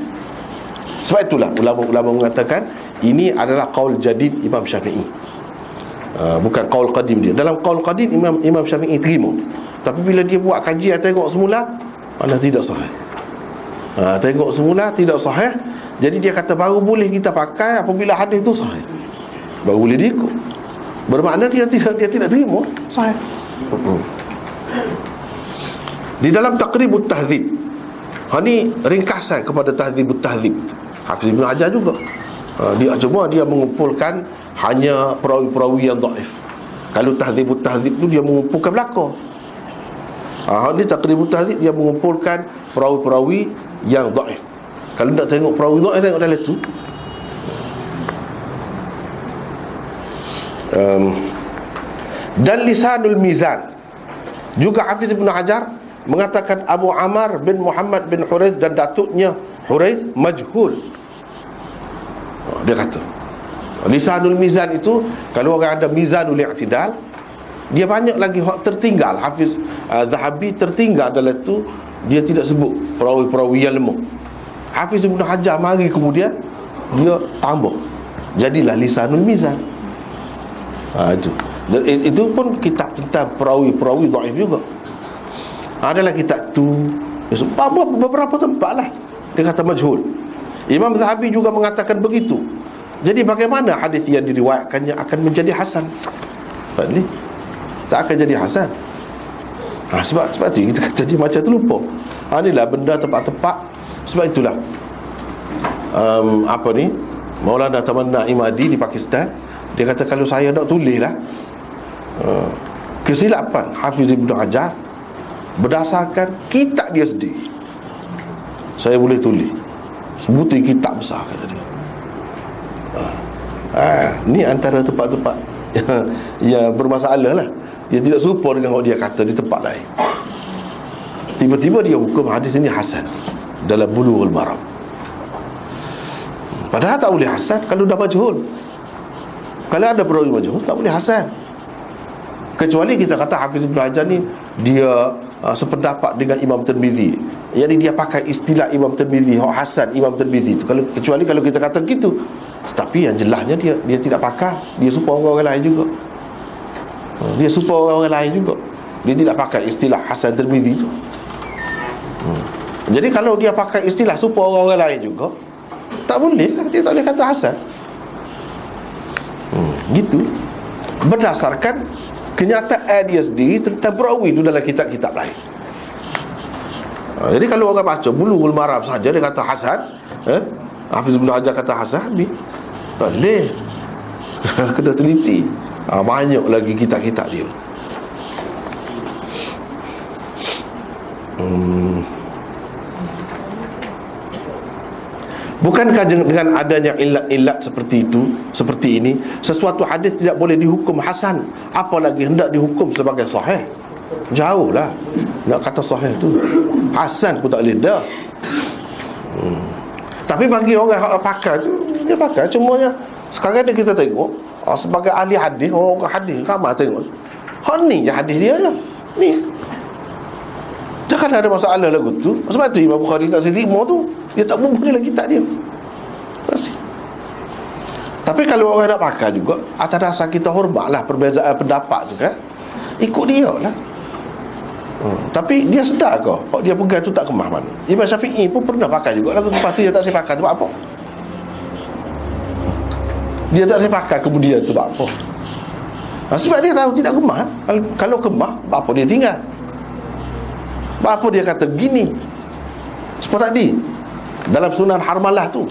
Sebab itulah ulama-ulama mengatakan ini adalah qaul jadid Imam Syafi'i, bukan qaul qadim dia. Dalam qaul qadim Imam Syafi'i terima, tapi bila dia buat kajian tengok semula, mana tidak sahih. Tengok semula tidak sahih. Jadi dia kata baru boleh kita pakai apabila hadis itu sahih, baru boleh diikut. Bermakna dia tidak terima sahih. Di dalam Taqribut Tahdzib, ini ringkasan kepada Tahdzibut Tahdzib Hafiz Ibn Hajar juga. Dia mengumpulkan hanya perawi-perawi yang dhaif. Kalau Tahdzibut Tahdzib tu dia mengumpulkan belaka. Ini Taqribut Tahdzib dia mengumpulkan perawi-perawi yang dhaif. Kalau nak tengok perawi dhaif, tengok dalam tu. Dan Lisanul Mizan juga Hafiz Ibn Hajar mengatakan Abu Ammar bin Muhammad bin Hurayth dan datuknya Hurayth majhul. Dia kata Lisanul Mizan itu, kalau orang ada Mizanul I'tidal, dia banyak lagi tertinggal. Hafiz Zahabi tertinggal dalam itu, dia tidak sebut perawi-perawi yang lemah. Hafiz Ibn Hajar mari kemudian dia tambah, jadilah Lisanul Mizan. Itu Dan itu pun kitab tentang perawi dhaif juga. Adalah kitab tu beberapa tempat lah dia kata majhul. Imam Zahabi juga mengatakan begitu. Jadi bagaimana hadis yang diriwayatkannya akan menjadi hasan? Ni tak akan jadi hasan. Sebab tu kita kata dia macam terlupa. Inilah benda tempat-tempat. Sebab itulah Maulana Tamanna Imadi di Pakistan, dia kata kalau saya nak tulis lah kesilapan Hafiz Ibn Hajar berdasarkan kitab dia sendiri, saya boleh tulis sebutir kitab besar, kata dia. Ni antara tempat-tempat yang bermasalah lah. Dia tidak serupa dengan what dia kata di tempat lain. Tiba-tiba dia hukum hadis ini hasan dalam Bulughul Maram, padahal tak boleh hasan kalau dah majhul. Kalau ada perawi majhul tak boleh hasan. Kecuali kita kata Hafiz Ibn Hajar ni dia sependapat dengan Imam Tirmizi, jadi dia pakai istilah Imam Tirmizi, hasan Imam Tirmizi tu. Kecuali kalau kita kata gitu. Tapi yang jelasnya dia tidak pakai, dia serupa orang lain juga. Dia serupa orang lain juga. Dia tidak pakai istilah Hasan Tirmizi tu. Jadi kalau dia pakai istilah serupa orang lain juga, tak boleh lah, dia tak boleh kata hasan. Gitu. Berdasarkan kenyataan dia sendiri tentang perawi itu dalam kitab-kitab lain. Jadi kalau orang baca Bulughul Maram saja dia kata hasan, Hafiz Ibn Hajar kata hasan, habis. Tak boleh. Kena teliti. Banyak lagi kitab-kitab dia. Bukankah dengan adanya ilat-ilat seperti itu, seperti ini, sesuatu hadis tidak boleh dihukum hasan, apalagi hendak dihukum sebagai sahih? Jauh lah nak kata sahih tu. Hasan pun tak boleh dah. Tapi bagi orang yang pakai tu, dia pakai. Cumanya sekarang ni kita tengok sebagai ahli hadis, orang hadis ramai tengok ni je hadis dia je. Ni jangan ada masalah lagu tu. Sebab tu Imam Bukhari tak terima tu, dia tak bubuh lagi kitab dia. Tapi kalau orang nak pakai juga, atas dasar kita hormatlah perbezaan pendapat tu kan, ikut dia lah. Tapi dia sedar ke kalau dia pegang tu tak kemah mana? Imam Syafi'i pun pernah pakai juga lagu tu, lepas tu dia tak saya pakai tu buat apa? Dia tak saya pakai kemudian tu buat apa? Sebab dia tahu tidak kemah. Kalau kemah, apa dia tinggal? Apa dia kata gini? Seperti tadi dalam Sunan Harmalah tu,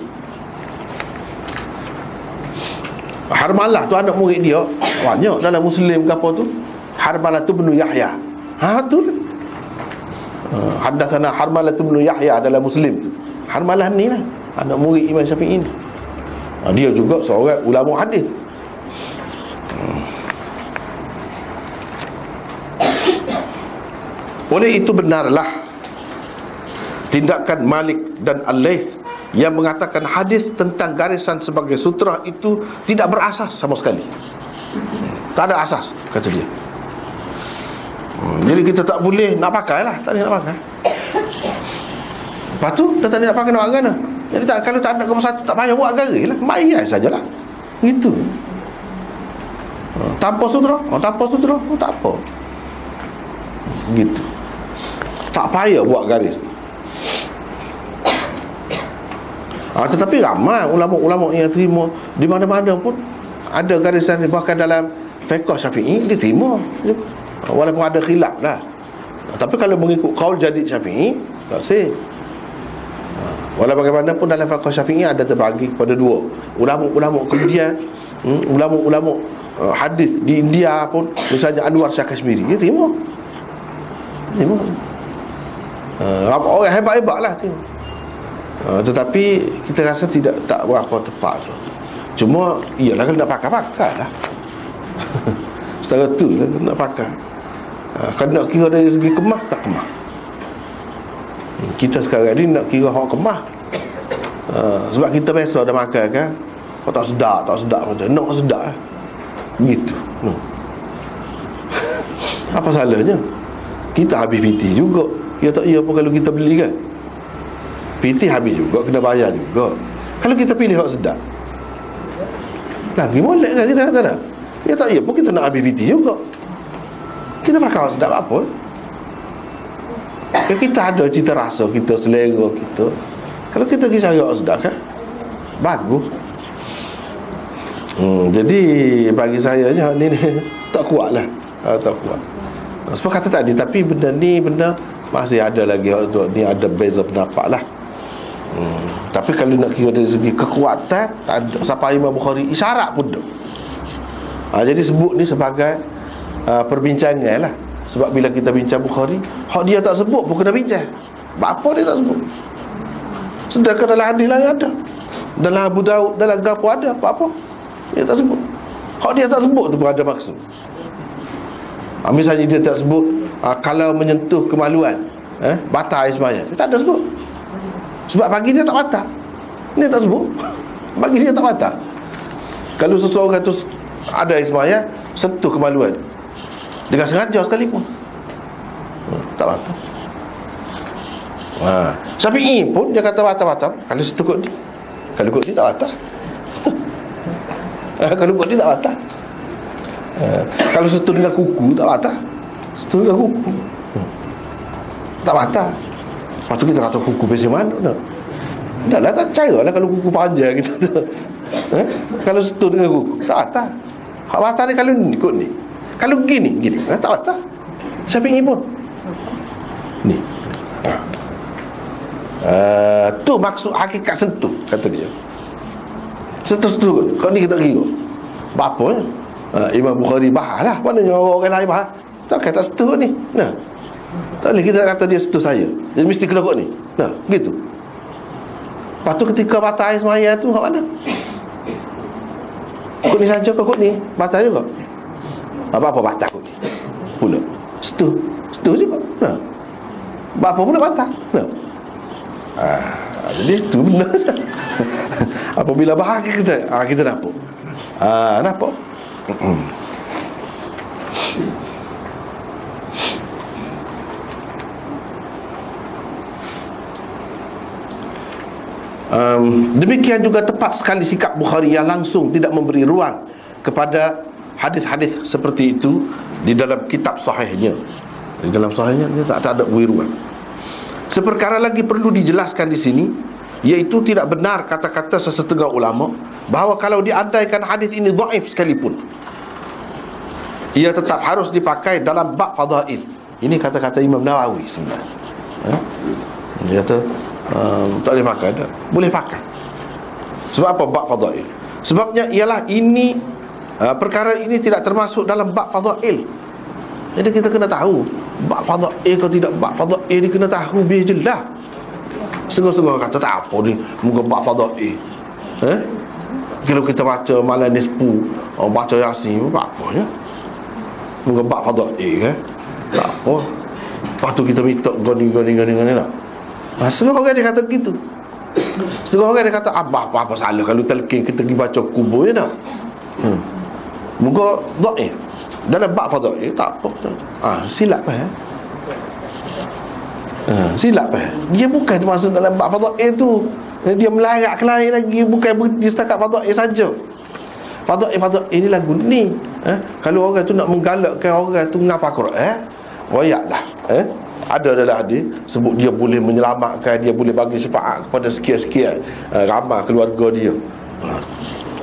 Harmalah tu anak murid dia banyak dalam Muslim ke apa tu. Harmalah tu bin Yahya. Tu haddatsana Harmalah bin Yahya dalam Muslim tu. Harmalah ni lah anak murid Imam Syafi'i ni. Dia juga seorang ulama hadis. Oleh itu benarlah tindakan Malik dan Al-Laits yang mengatakan hadis tentang garisan sebagai sutra itu tidak berasas sama sekali. Tak ada asas, kata dia. Jadi kita tak boleh nak pakai lah, tak boleh nak pakai. Lepas tu dah tak nak pakai nak buat mana? Jadi kalau tak ada nombor satu, tak payah buat garis lah, bayar sajalah. Gitu. Tanpa sutra, tak apa. Gitu. Tak payah buat garis. Tetapi ramai ulama-ulama yang terima di mana-mana pun ada garisan, bahkan dalam fiqh Syafi'i diterima, walaupun ada khilaf lah. Tapi kalau mengikut qaul jadid Syafi'i, tak sah. Walau bagaimanapun dalam fiqh Syafi'i ada terbagi kepada dua. Ulama-ulama kemudian ulama-ulama hadis di India pun, misalnya Anwar Shah Kashmiri, dia terima. Orang hebat-hebat lah terima. Tetapi kita rasa tak berapa tepat tu. Cuma iyalah kalau nak pakai lah. Setara tu lah nak pakai. Kalau nak kira dari segi kemah, tak kemah. Kita sekarang ni nak kira hak kemah. Sebab kita biasa dah makan kan, tak sedap macam nak sedap lah. Gitu. Apa salahnya? Kita habis PT juga. Ya tak iya apa kalau kita beli kan? PT habis juga, kena bayar juga. Kalau kita pilih hak sedap, lagi molek kan kita kata dah. Ya tak, ya pun kita nak ambil piti juga. Kita pakai awak sedap apa? Ya, kita ada cita rasa, kita selera kita. Kalau kita pergi cari awak sedap kan, bagus. Jadi bagi saya ni tak kuat lah. Tak kuat. Sebab kata tadi, tapi benda ni benda masih ada lagi ni, ada beza pendapat lah. Tapi kalau nak kira dari segi kekuatan, tak ada. Sampai Imam Bukhari isyarat pun tak. Jadi sebut ni sebagai perbincangan lah. Sebab bila kita bincang Bukhari, hak dia tak sebut pun kena bincang. Apa dia tak sebut? Sedangkan dalam hadis lain ada, dalam Abu Daud, dalam Gapo ada apa-apa dia tak sebut. Hak dia tak sebut tu pun ada maksud. Misalnya dia tak sebut kalau menyentuh kemaluan batal air sembahyang, dia tak ada sebut. Sebab bagi dia tak batal. Dia tak sebut. Bagi dia tak batal. Kalau seseorang tu ada air sembahyang, sentuh kemaluan dengan sengaja sekalipun, tak batal. Syafi'i pun dia kata batal-batal kalau sentuh kot ni. Kalau kot ni tak batal. Kalau kot ni tak batal. Kalau sentuh dengan kuku tak batal. Sentuh dengan kuku tak batal. Lepas tu kita kata kuku biasa mana tak? Tak lah, tak cara lah kalau kuku panjang kita kalau sentuh dengan kuku tak batal. Hak batal ni kalau ni kot ni. Kalau gini tak batal. Syafi'i pun ni. Tu maksud hakikat sentuh, kata dia. Sentuh-sentuh kau ni kita kira apa ya? Imam Bukhari bahas lah. Maknanya orang lain bahas, tak kata sentuh ni. Nah, tak boleh kita kata dia sentuh saya, dia mesti kena kot ni. Nah, gitu. Lepas tu ketika batal air semaya tu, hak mana? Kot ni saja kot ni batal juga. Apa-apa batal kot ni pula. Sentuh juga. Nah, apa pula batal. Nah, jadi itu benar. Apabila bahagia kita nampak. Nampak. Demikian juga tepat sekali sikap Bukhari yang langsung tidak memberi ruang kepada hadis-hadis seperti itu di dalam kitab sahihnya. Di dalam sahihnya dia tak ada beri ruang. Seperkara lagi perlu dijelaskan di sini, iaitu tidak benar kata-kata sesetengah ulama bahawa kalau diandaikan hadis ini dhaif sekalipun, ia tetap harus dipakai dalam bab fadail. Ini kata-kata Imam Nawawi sebenarnya. Dia kata tak boleh pakai, tak? Boleh pakai. Sebab apa bab fadail? Sebabnya ialah ini perkara ini tidak termasuk dalam bab fadail. Jadi kita kena tahu bab fadail ke tidak bab fadail ni, kena tahu biar jelas. Setengah-setengah kata tak apa ni, muka bab fadail. Kalau kita baca malam nisfu, baca yasin, apa ya? Muka bab fadail kan? Tak apa. Lepas tu kita minta gani lah. Setengah orang dia kata gitu. Setengah orang dia kata apa salah kalau talqin kita pergi baca kubur je tak? Muka dhaif dalam bab fadail tak apa. Silap silap dia bukan termasuk dalam bab fadail tu. Dia melarat ke lain lagi, bukan berhenti setakat fadail saja. Fadail ini lagu ni. Kalau orang tu nak menggalakkan orang tu ngapa Quran, royaklah. Ada dalam hadis sebut dia boleh menyelamatkan, dia boleh bagi syafaat kepada sekian-sekian ramai keluarga dia.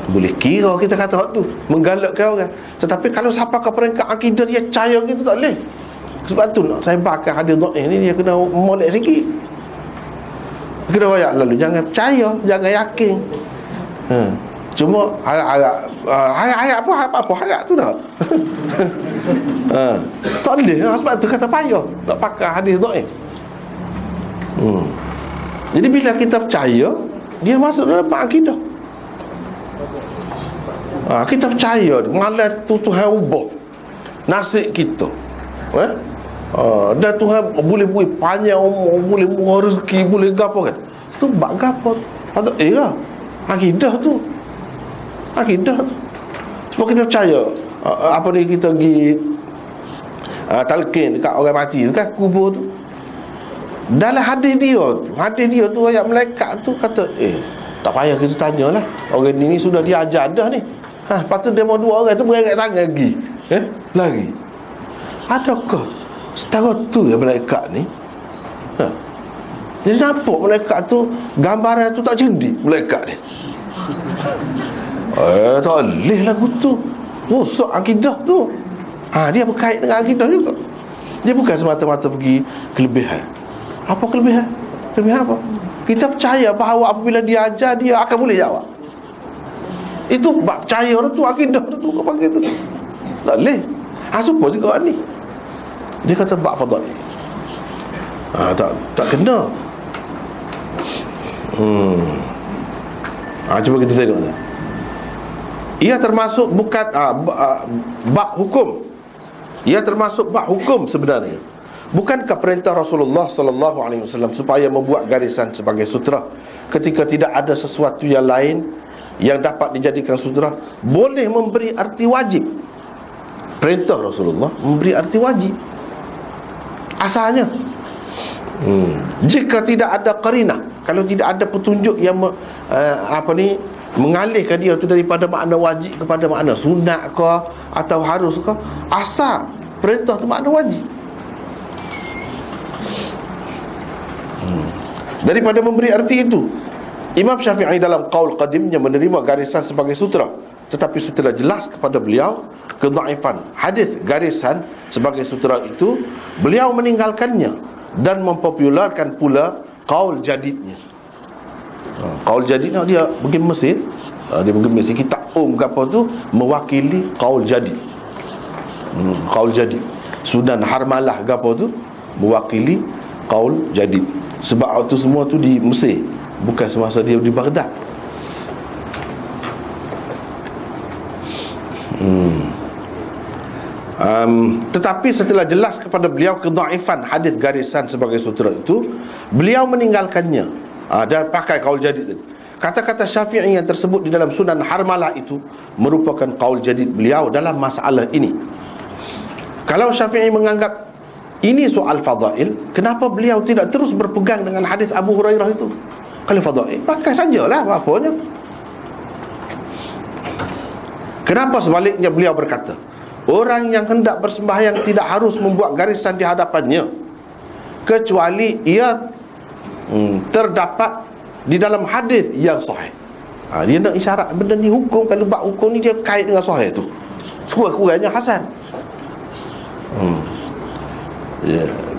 Boleh kira kita kata hak tu menggalakkan orang. Tetapi kalau sampai ke peringkat akidah dia percaya gitu tak boleh. Sebab tu nak saya bakar hadis dhaif ni, dia kena molek sikit. Kena royak lalu, jangan percaya, jangan yakin. Cuma harap apa harap tu tak. Tak boleh. Sebab tu kata payah nak pakai hadis dhaif. Jadi bila kita percaya, dia masuk dalam akidah. Kita percaya malam tu Tuhan ubah nasib kita. Dan Tuhan boleh beri panjang umur, boleh murah rezeki, boleh gapo kan. Tu bab gapo? Patut lah. Akidah tu. Sebab kita percaya apa ni, kita pergi talqin dekat orang mati tu kan, kubur tu. Dalam hadis dia tu ayat malaikat tu kata tak payah kita tanyalah, orang ni sudah diajar dah ni. Lepas tu demo 2 orang tu berangkat tangan lagi. Lari. Adakah setara tu ya malaikat ni? Jadi nampak malaikat tu, gambaran tu tak cerdik malaikat ni. Tak boleh lagu tu, rosak akidah tu. Dia berkait dengan akidah juga. Dia bukan semata-mata pergi kelebihan. Apa kelebihan? Kelebihan apa? Kita percaya bahawa apabila dia ajar, dia akan boleh jawab. Itu bab percaya orang tu, akidah orang tu kau panggil tu. Tak boleh. Supaya juga ni. Dia kata bab fadail. Tak kena. Cuba kita tengok. Ia termasuk bukan bab hukum. Ia termasuk bab hukum sebenarnya. Bukankah perintah Rasulullah sallallahu alaihi wasallam supaya membuat garisan sebagai sutera ketika tidak ada sesuatu yang lain yang dapat dijadikan sutera boleh memberi arti wajib? Perintah Rasulullah memberi arti wajib asalnya. Jika tidak ada qarinah, kalau tidak ada petunjuk yang mengalihkan dia tu daripada makna wajib kepada makna sunat ke atau harus ke, asal perintah tu makna wajib. Daripada memberi arti itu, Imam Syafi'i dalam qaul qadimnya menerima garisan sebagai sutera, tetapi setelah jelas kepada beliau kedhaifan hadis garisan sebagai sutera itu, beliau meninggalkannya dan mempopularkan pula qaul jadidnya. Qaul jadidnya dia pergi Mesir, dia pergi Mesir, kitab apa tu mewakili qaul jadid. Qaul jadid, Sunan Harmalah apa tu mewakili qaul jadid. Sebab waktu semua tu di Mesir, bukan semasa dia di Baghdad. Tetapi setelah jelas kepada beliau kedhaifan hadis garisan sebagai sutera itu, beliau meninggalkannya dan pakai qaul jadid tadi. Kata-kata Syafi'i yang tersebut di dalam Sunan Harmalah itu merupakan qaul jadid beliau dalam masalah ini. Kalau Syafi'i menganggap ini soal fadail, kenapa beliau tidak terus berpegang dengan hadis Abu Hurairah itu? Kalau fadail, pakai sajalah apa-apanya. Kenapa sebaliknya beliau berkata, orang yang hendak bersembahyang tidak harus membuat garisan di hadapannya, kecuali ia terdapat di dalam hadis yang sahih. Dia nak isyarat benda ni hukum. Kalau bab hukum ni dia kait dengan sahih tu, sekurang-kurangnya hasan.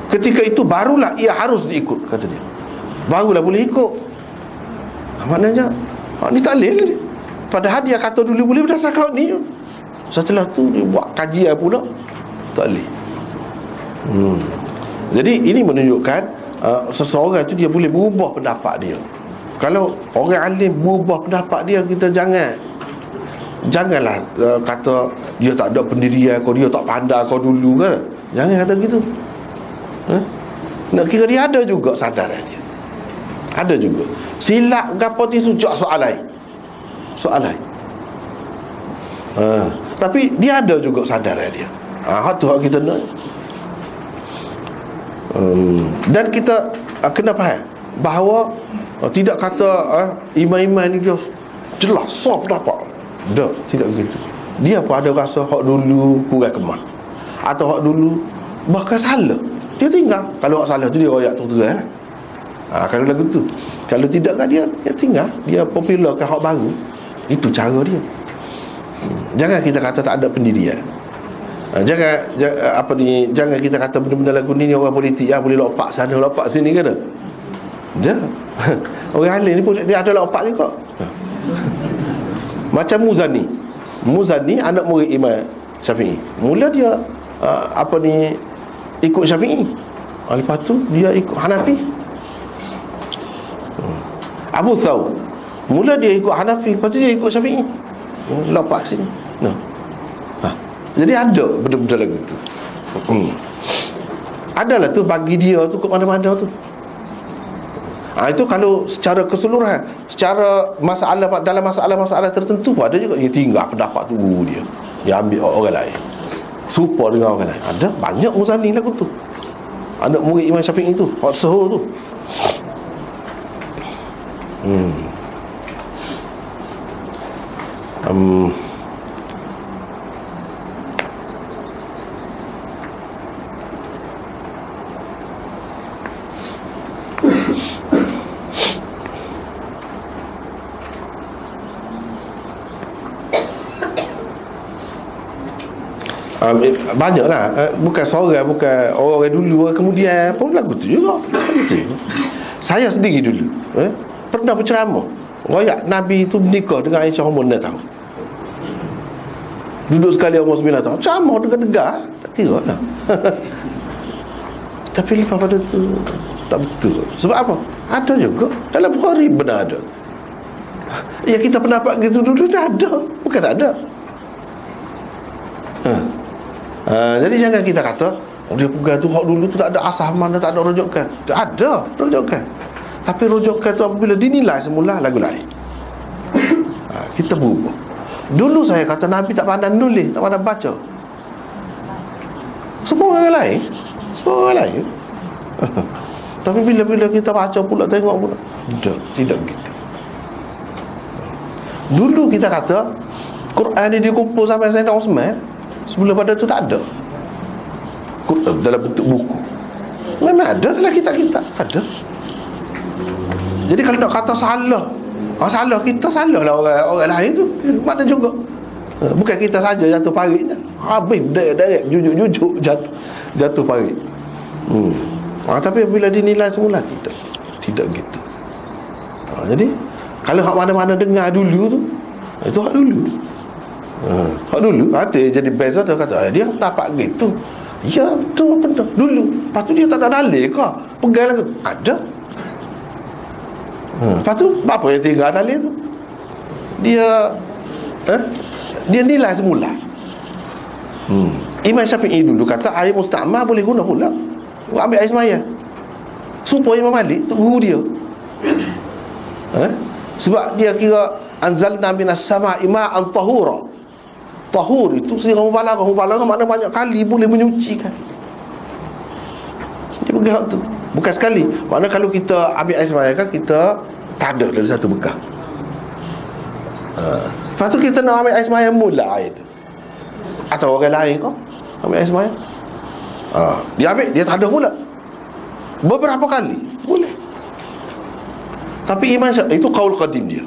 Ketika itu barulah ia harus diikut, kata dia. Barulah boleh ikut. Maknanya ni tak boleh. Padahal dia kata dulu boleh berdasarkan ni. Setelah tu dia buat kajian pula, tak boleh. Jadi ini menunjukkan seseorang tu dia boleh berubah pendapat dia. Kalau orang alim berubah pendapat dia, kita janganlah kata dia tak ada pendirian, kau dia tak pandai kau dulu kan. Jangan kata gitu. Nak kira dia ada juga sadaran dia. Ada juga. Silap gapo ti sujak soal lain. Tapi dia ada juga sadaran dia. Hak tu hak kita nak. Dan kita kena faham bahawa tidak kata imam-imam ni dia jelas sah pendapat. Tidak begitu. Dia pun ada rasa hak dulu kurang kemah, atau hak dulu bahkan salah, dia tinggal. Kalau hak salah tu dia royak terang. Kalau lagu tu, kalau tidak kan dia tinggal. Dia popularkan hak baru. Itu cara dia. Jangan kita kata tak ada pendirian. Jangan kita kata benda-benda lagu ni orang politik boleh lopak sana lopak sini kan. Orang alim ni pun dia ada lopak juga. Macam Muzani anak murid Imam Syafi'i. Mula dia ikut Syafi'i. Lepas tu dia ikut Hanafi. Abu Thawr mula dia ikut Hanafi, lepas tu dia ikut Syafi'i. Lopak sini. Jadi ada benda-benda lagi tu. Adalah tu bagi dia tu ke mana-mana tu. Itu kalau secara keseluruhan, secara masalah, dalam masalah-masalah tertentu pun ada juga dia tinggal pendapat tu dia. Dia ambil orang lain, serupa dengan orang lain. Ada banyak Muzani lagu tu. Anak murid Imam Syafi'i tu, hak Suhur tu. Banyaklah, bukan seorang, bukan orang dulu, orang kemudian pun lagu tu juga. Saya sendiri dulu pernah berceramah royak Nabi tu menikah dengan Aisyah umur 6 tahun. Duduk sekali umur 9 tahun, ceramah dengar-dengar, tak kira lah. Tapi lepas pada tu tak betul. Sebab apa? Ada juga dalam Bukhari, benar ada. Ya, kita pendapat gitu dulu tak ada, bukan tak ada. Jadi jangan kita kata dia pegang tu hak dulu tu tak ada asal mana, tak ada rujukan. Tak ada rujukan. Tapi rujukan tu apabila dinilai semula lagu lain, kita berubah. Dulu saya kata Nabi tak pandai nulis, tak pandai baca. Semua orang lain, semua orang lain. Tapi bila kita baca pula, tengok pula, tidak begitu. Dulu kita kata Quran ni dikumpul sampai Sayyidina Osman. Sebelum pada tu tak ada Quran dalam bentuk buku. Memang ada dalam kitab-kitab, ada. Jadi kalau nak kata salah, salah kita, salah lah orang lain tu. Mana juga. Bukan kita saja jatuh paritnya. Habis direct jujuk jatuh parit. Tapi bila dinilai semula, tidak gitu. Jadi kalau hak mana-mana dengar dulu tu, itu hak dulu. Hak dulu ada jadi beza, dia kata dia dapat gitu. Ya betul dulu. Lepas tu dia tak ada dalil ke? Pegang lagu ada. Lepas tu apa yang tinggal dalil tu? Dia nilai semula. Imam Syafi'i dulu kata air musta'mal boleh guna pula. Ambil air semaya. Supaya Imam Malik tu guru dia. Sebab dia kira anzalna minas sama'i ma'an tahura. Tahur itu sehingga mubalaghah makna banyak kali boleh menyucikan. Dia pegang tu bukan sekali. Makna kalau kita ambil air semaya kan, kita tak ada dari satu bekah. Lepas tu kita nak ambil air semaya mula air tu, atau orang lain kau ambil air semaya, dia ambil, dia tak ada pula beberapa kali boleh. Tapi Imam Syafi'i itu qaul qadim dia.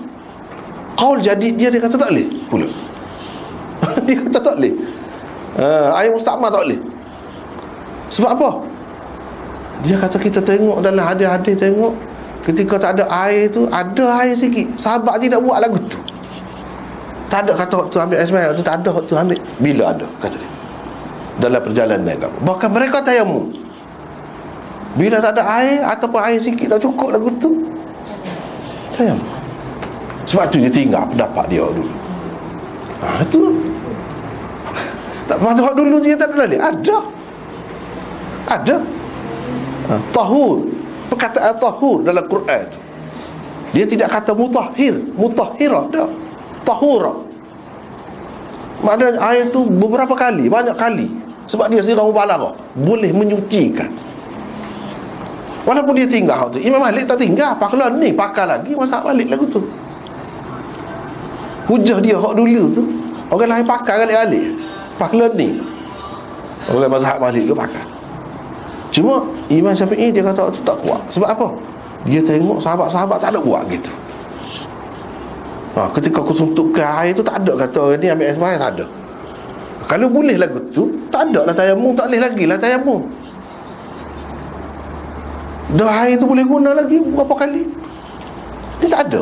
Qaul jadid dia kata tak boleh pula. Dia kata tak boleh. Air musta'mal tak boleh. Sebab apa? Dia kata kita tengok dalam hadis-hadis, tengok ketika tak ada air tu, ada air sikit, sahabat tidak buat lagu tu. Tak ada kata waktu ambil air semaya tu, tak ada waktu ambil. Bila ada, kata dia, dalam perjalanan agama. Bahkan mereka tayamum. Bila tak ada air ataupun air sikit tak cukup lagu tu, tayamum. Sebab tu dia tinggal pendapat dia dulu. Itu tak patut dulu dia tak ada dalil. Ada tahur, perkataan tahur dalam Quran tu, dia tidak kata mutahhirah dah, tahura. Maknanya air tu beberapa kali, banyak kali. Sebab dia sirah mubalaghah, boleh menyucikan. Walaupun dia tinggal tu, Imam Malik tak tinggal, paklah ni pakar lagi, masak balik lagu tu. Hujah dia hak dulu tu, orang lain pakar kali-kali, pakar ni orang mazhab Malik ke pakar. Cuma Imam Syafi'i dia kata tu tak kuat. Sebab apa? Dia tengok sahabat-sahabat tak ada buat gitu. Ketika aku suntukkan air tu, tak ada kata orang ni ambil air semaya, tak ada. Kalau boleh lagu tu, tak ada lah tayamum, tak boleh lagi lah tayamum. Dah air tu boleh guna lagi berapa kali. Dia tak ada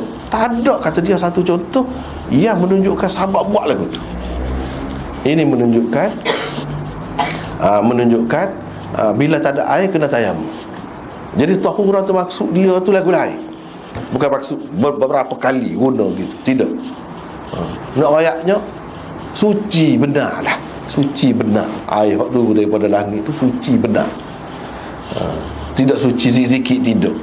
kata dia satu contoh yang menunjukkan sahabat buat lagu tu. Ini menunjukkan bila tak ada air kena tayamum. Jadi tahurah tu maksud dia tu lagu lain, bukan maksud beberapa kali guna gitu. Tidak. Nak ayatnya suci benar lah, suci benar. Air tu daripada langit tu suci benar. Tidak suci sikit, tidak.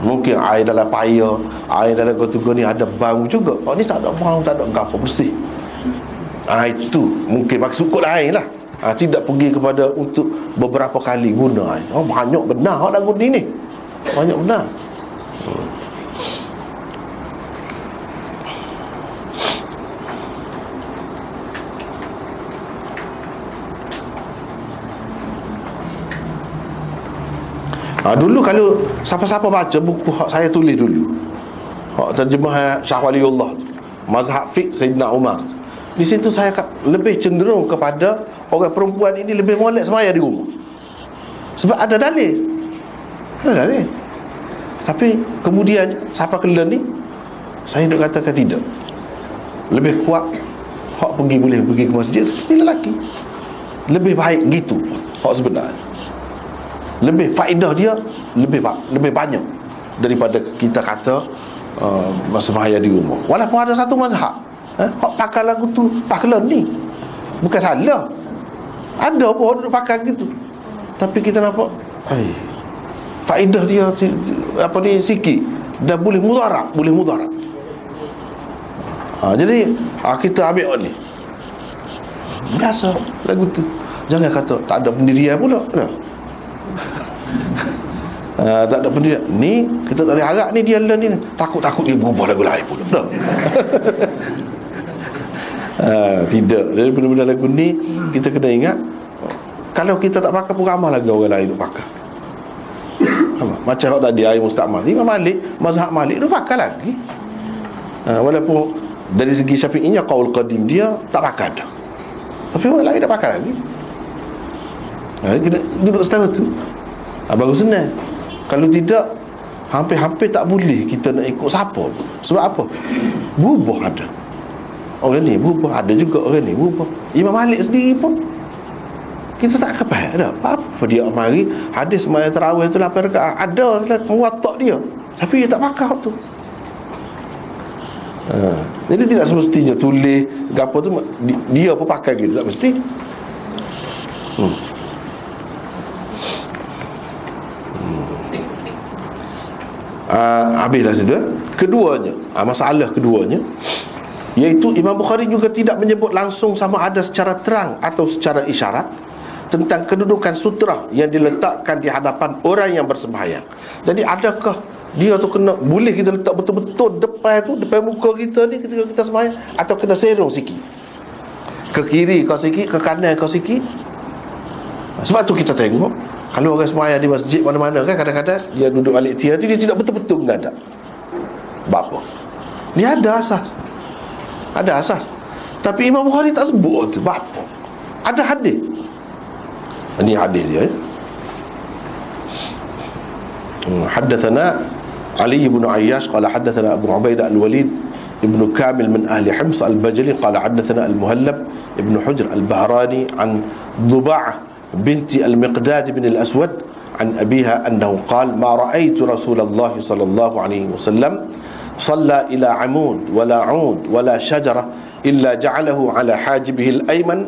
Mungkin air dalam payah, air dalam kotor ni ada bau juga. Ni tak ada bau, tak ada apa, bersih. Itu mungkin maksud kot lain lah. Tidak pergi kepada untuk beberapa kali guna air. Banyak benar orang guna ni. Banyak benar. Dulu kalau siapa-siapa baca buku saya tulis dulu, terjemah Syah Waliullah, mazhab fiqh Sayyidina Umar, di situ saya lebih cenderung kepada orang perempuan ini lebih molek semaya di rumah. Sebab ada dalil. Ada dalil. Tapi kemudian siapa kena ni? Saya nak katakan tidak. Lebih kuat hak boleh pergi ke masjid seperti lelaki. Lebih baik gitu hak sebenarnya. Lebih faedah dia lebih banyak daripada kita kata sembahyang di rumah. Walaupun ada satu mazhab, hak pakai lagu tu paklan ni bukan salah. Ada pun duduk pakai gitu. Tapi kita nampak faedah dia sikit dan boleh mudarat. Jadi kita ambil ni biasa lagu tu. Jangan kata tak ada pendirian pula. Tak ada pendirian. Ni kita tak boleh harap ni dia learn ni. Takut-takut dia berubah lagu lain pula. Tidak. Jadi benda-benda lagu ni kita kena ingat, kalau kita tak pakai pun ramai lagi orang lain tu pakai. Macam hak tadi air mustakmal, Imam Malik, mazhab Malik tu pakai lagi. Walaupun dari segi Syafi'inya qaul qadim dia tak pakai dah, tapi orang lain dah pakai lagi. Kita duduk setara tu baru senang. Kalau tidak, hampir-hampir tak boleh kita nak ikut siapa. Sebab apa? Berubah ada. Orang ni berubah, ada juga orang ni berubah. Imam Malik sendiri pun kita tak kepah dah. Apa dia mari hadis sembahyang tarawih tu 8 rakaat, ada muwatta dia, tapi dia tak pakai tu. Jadi tidak semestinya tulis gapo tu dia pun pakai gitu, tak mesti. Habislah sudah. Keduanya, masalah keduanya, iaitu Imam Bukhari juga tidak menyebut langsung sama ada secara terang atau secara isyarat tentang kedudukan sutra yang diletakkan di hadapan orang yang bersembahyang. Jadi adakah dia tu kena, boleh kita letak betul-betul depan muka kita ni ketika kita sembahyang, atau kena serong sikit ke kiri kau sikit, ke kanan kau sikit? Sebab tu kita tengok kalau orang sembahyang di masjid mana-mana kan, kadang-kadang dia duduk alik tiar tu, dia tidak betul-betul menghadap. Bapa dia ada asas, tapi Imam Bukhari tak sebut tu. Bapa ada hadis. Ini hadis dia. Haddathana Ali ibn Ayyash qala haddathana Abu Ubaidah al-Walid ibn Kamil min ahli Hims al-Bajali qala haddathana al-Muhallab ibn Hujr al-Bahrani an Dhuba'ah binti al-Miqdad ibn al-Aswad an abiha annahu qala ma ra'aytu Rasulullah sallallahu alaihi wasallam صلى إلى عمود ولا عود ولا شجرة إلا جعله على حاجبه الأيمن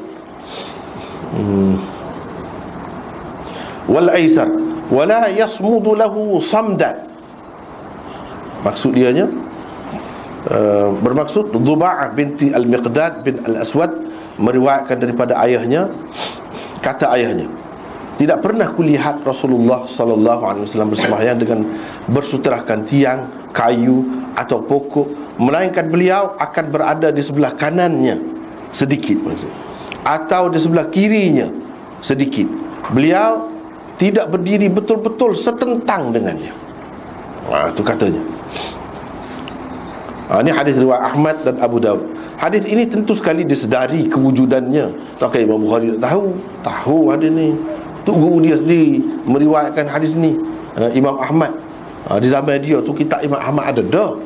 والأيسر ولا يصمد له صمدا. Maksud dianya bermaksud Dhuba'ah binti al-Miqdad bin al-Aswad meriwayatkan daripada ayahnya, kata ayahnya, tidak pernah kulihat Rasulullah sallallahu alaihi wasallam bersembahyang dengan bersutrahkan tiang, kayu atau pokok, melainkan beliau akan berada di sebelah kanannya sedikit atau di sebelah kirinya sedikit. Beliau tidak berdiri betul-betul setentang dengannya. Itu katanya. Ini hadis riwayat Ahmad dan Abu Dawud. Hadis ini tentu sekali disedari kewujudannya. Takkan Imam Bukhari tak tahu hadis ni. Tu guru dia sendiri meriwayatkan hadis ni. Imam Ahmad, di zaman dia tu kitab Imam Ahmad ada dah.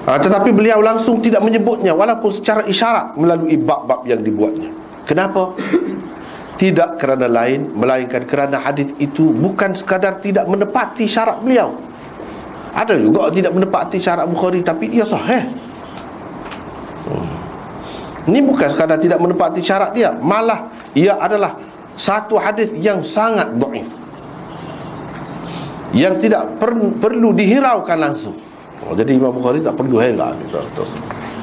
Tetapi beliau langsung tidak menyebutnya, walaupun secara isyarat melalui bab-bab yang dibuatnya. Kenapa? Tidak kerana lain, melainkan kerana hadis itu bukan sekadar tidak menepati syarat beliau. Ada juga tidak menepati syarat Bukhari, tapi ia sahih. Ini bukan sekadar tidak menepati syarat dia, malah ia adalah satu hadis yang sangat dhaif, yang tidak perlu dihiraukan langsung. Jadi Imam Bukhari tak perlu heran,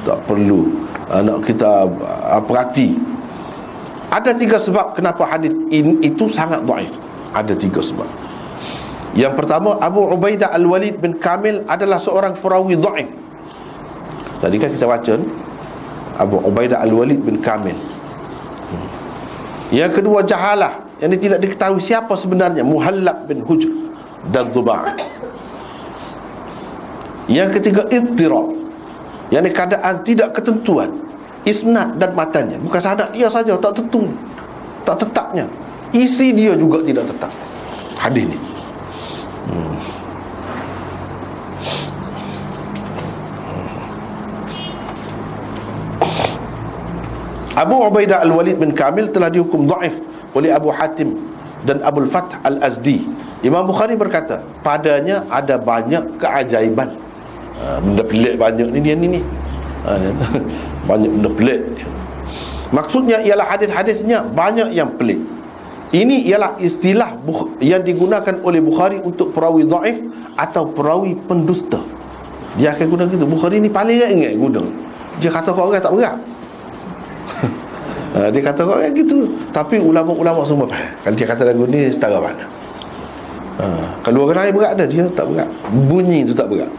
tak perlu nak kita perhati. Ada 3 sebab kenapa hadis itu sangat dhaif. Ada 3 sebab. Yang pertama, Abu Ubaidah al-Walid bin Kamil adalah seorang perawi dhaif. Tadi kan kita baca Abu Ubaidah al-Walid bin Kamil. Yang kedua, jahalah, yang tidak diketahui siapa sebenarnya Muhallab bin Hujr dan Dhuba'ah. Yang ketiga ittirab, yang ini keadaan tidak ketentuan isnad dan matanya. Bukan sanad dia saja tak tentu, tak tetapnya, isi dia juga tidak tetap hadis ni. Abu Ubaidah Al-Walid bin Kamil telah dihukum dhaif oleh Abu Hatim dan Abul Fath Al-Azdi. Imam Bukhari berkata, padanya ada banyak keajaiban. Benda pelik banyak ni dia ni. Banyak benda pelik. Maksudnya ialah hadis-hadisnya banyak yang pelik. Ini ialah istilah yang digunakan oleh Bukhari untuk perawi dhaif atau perawi pendusta. Dia akan guna gitu. Bukhari ni paling ingat guna. Dia kata kau orang tak berat. Dia kata kau orang gitu. Tapi ulama-ulama semua faham. Kalau dia kata lagu ni setara mana. Kalau orang lain berat dah, dia tak berat. Bunyi tu tak berat.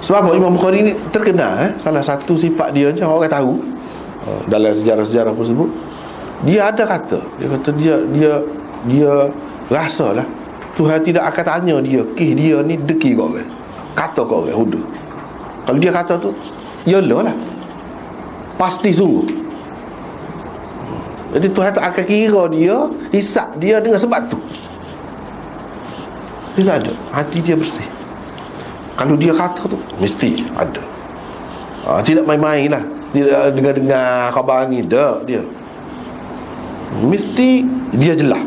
Sebab apa Imam Bukhari ni terkenal salah satu sifat dia je orang tahu dalam sejarah-sejarah tersebut. Dia ada kata, dia rasalah Tuhan tidak akan tanya dia dia ni deki kau orang, kata kau orang hudu. Kalau dia kata tu yalah lah, pasti sungguh. Jadi Tuhan tak akan kira dia, hisap dia dengan sebab tu. Tidak ada, hati dia bersih. Kalau dia kata tu mesti ada. Tidak main-main lah, tidak dengar-dengar khabar ni. Tak, dia mesti dia jelas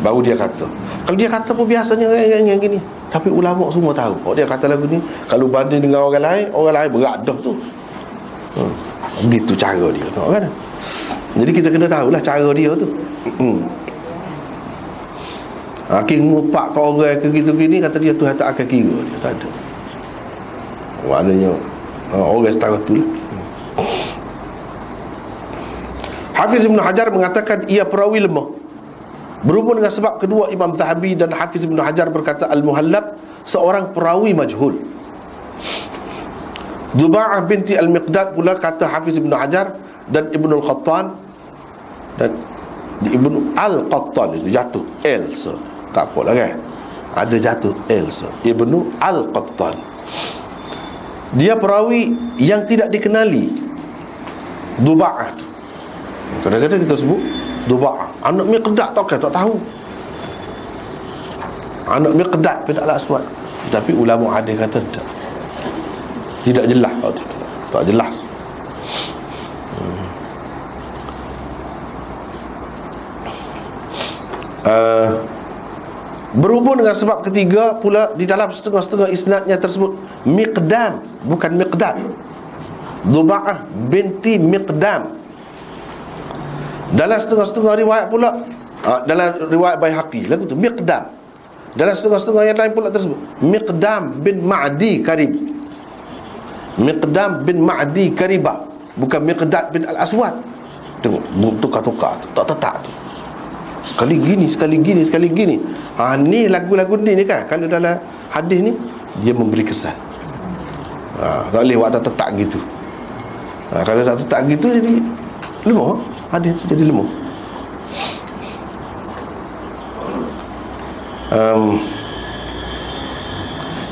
baru dia kata. Kalau dia kata pun biasanya yang gini. Tapi ulama semua tahu, dia kata lagu ni kalau banding dengan orang lain berat dah tu. Begitu cara dia, tengok kan. Jadi kita kena tahulah cara dia tu. Hakim ngupak ke orang ke gitu gini, kata dia Tuhan tak akan kira dia, tak ada. Maknanya orang setara tu lah. Hafiz Ibn Hajar mengatakan ia perawi lemah. Berhubung dengan sebab kedua, Imam Zahabi dan Hafiz Ibn Hajar berkata Al-Muhallab seorang perawi majhul. Duba'ah binti Al-Miqdad pula kata Hafiz Ibn Hajar dan Ibn Al-Qattan, dan Ibn Al-Qattan itu jatuh Elsa, tak apa lah kan, ada jatuh Elsa, Ibn Al-Qattan. Dia perawi yang tidak dikenali. Duba'ah, kadang-kadang kita sebut Duba'ah, anak Miqdad tak tahu. Anak Miqdad bin Al-Aswad. Tapi ulama ada kata tidak jelas. Tak jelas. Berhubung dengan sebab ketiga pula, di dalam setengah-setengah isnadnya tersebut Miqdam, bukan Miqdad. Duba'ah binti Miqdam. Dalam setengah-setengah riwayat pula, dalam riwayat Baihaqi lagu tu Miqdam. Dalam setengah-setengah yang lain pula tersebut Miqdam bin Ma'di Karib. Miqdam bin Ma'di Karibah, bukan Miqdad bin Al-Aswad. Tengok, tukar-tukar tu, tak tetap tu. Sekali gini, sekali gini, sekali gini. Ni lagu-lagu ni kan, kalau dalam hadis ni dia memberi kesan. Tak boleh buat tak tetap gitu. Kalau tak tetap gitu jadi lemah, hadis tu jadi lemah.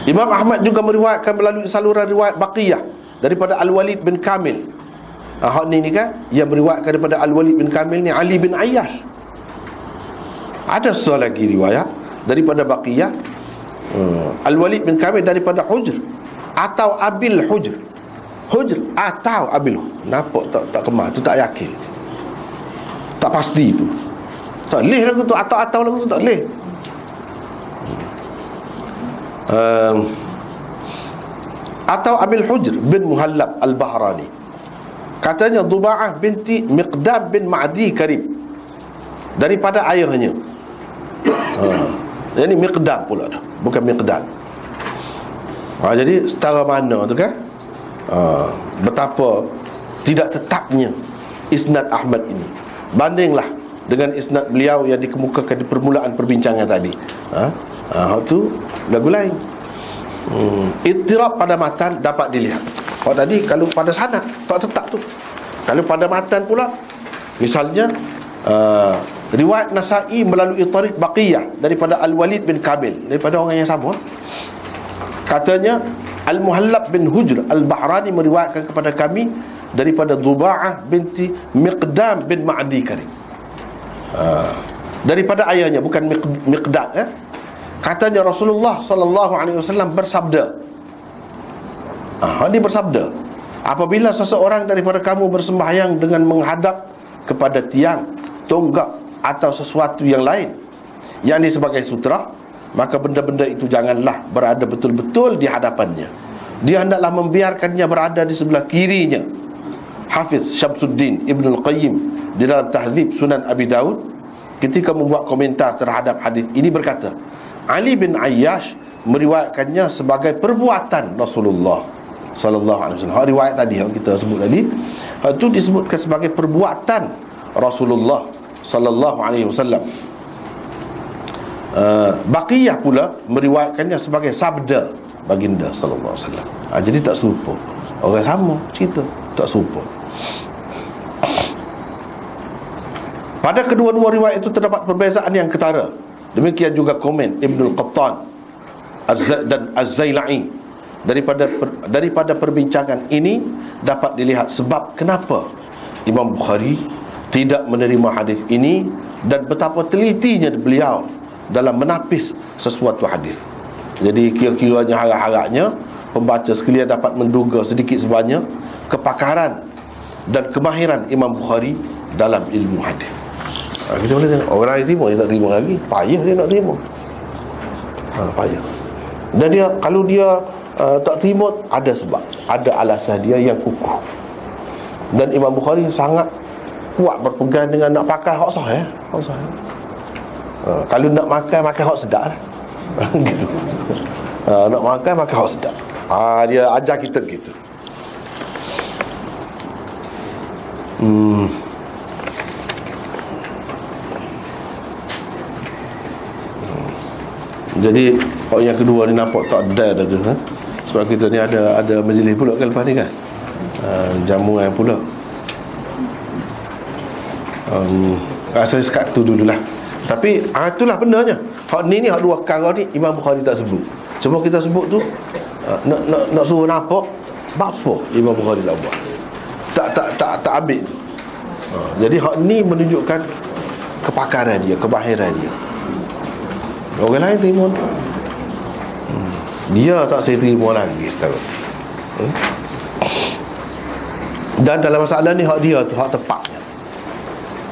Imam Ahmad juga meriwayatkan melalui saluran riwayat Baqiyah daripada Al-Walid bin Kamil. Hak ni kan yang meriwayatkan daripada Al-Walid bin Kamil ni Ali bin Ayyash. Ada sesuatu lagi riwayat daripada Baqiyah, Al-Walid bin Kamil daripada Hujr atau Abil Hujr. Hujr atau Abil. Nampak tak kemar tu, tak yakin, tak pasti tu. Tak leh lagu tu, atau lagu tu tak leh. Atau Abil Hujr bin Muhallab Al-Bahrani. Katanya Duba'ah binti Miqdam bin Ma'di Karib, daripada ayahnya. Ini Miqdam pula dah, bukan Miqdad. Jadi setara mana tu kan, betapa tidak tetapnya isnad Ahmad ini. Bandinglah dengan isnad beliau yang dikemukakan di permulaan perbincangan tadi. Tu lagu lain. Ittirab pada matan dapat dilihat. Kalau tadi, kalau pada sanad tak tetap tu. Kalau pada matan pula, misalnya riwayat Nasa'i melalui tariq Baqiyah daripada Al-Walid bin Kamil, daripada orang yang sama. Katanya Al-Muhallab bin Hujr Al-Bahrani meriwayatkan kepada kami daripada Dhuba'ah binti Miqdam bin Ma'di Karim, daripada ayahnya, bukan Miqdam, Katanya Rasulullah sallallahu alaihi wasallam bersabda, dia bersabda, apabila seseorang daripada kamu bersembahyang dengan menghadap kepada tiang, tonggak atau sesuatu yang lain, yakni sebagai sutra, maka benda-benda itu janganlah berada betul-betul di hadapannya. Dia hendaklah membiarkannya berada di sebelah kirinya. Hafiz Syamsuddin Ibn Al-Qayyim di dalam Tahdzib Sunan Abi Daud ketika membuat komentar terhadap hadis ini berkata, Ali bin Ayyash meriwayatkannya sebagai perbuatan Rasulullah sallallahu alaihi wasallam. Riwayat tadi yang kita sebut tadi, itu disebutkan sebagai perbuatan Rasulullah sallallahu alaihi wasallam. Baqiyah pula meriwayatkannya sebagai sabda baginda sallallahu alaihi wasallam. Jadi tak serupa. Orang sama cerita, tak serupa. Pada kedua-dua riwayat itu terdapat perbezaan yang ketara. Demikian juga komen Ibnul Qattan dan Az-Zailai. Daripada perbincangan ini dapat dilihat sebab kenapa Imam Bukhari tidak menerima hadis ini dan betapa telitinya beliau dalam menapis sesuatu hadis. Jadi kira-kiranya harap-harapnya pembaca sekalian dapat menduga sedikit sebanyak kepakaran dan kemahiran Imam Bukhari dalam ilmu hadis. Kita boleh tengok orang lain terima, dia tak terima lagi. Payah dia nak terima. Payah. Dan dia, kalau dia tak terima, ada sebab, ada alasan dia yang kukuh. Dan Imam Bukhari sangat kuat berpegang dengan nak pakai hak sahih, hak sahih. Kalau nak makan hak sedap lah. Gitu. Nak makan hak sedap. Dia ajar kita gitu. Jadi orang yang kedua ni nampak tak ada tu, sebab kita ni ada majlis pula kan lepas ni kan, jamuan pula. Saya sekat tu dululah. Tapi itulah benarnya. Hak ni hak dua perkara ni Imam Bukhari tak sebut. Cuma kita sebut tu nak suruh nampak apa Imam Bukhari tak buat. Tak ambil. Jadi hak ni menunjukkan kepakaran dia, kemahiran dia. Orang lain terima, dia tak saya terima lagi sekarang. Dan dalam masalah ni hak dia tu, hak tepatnya.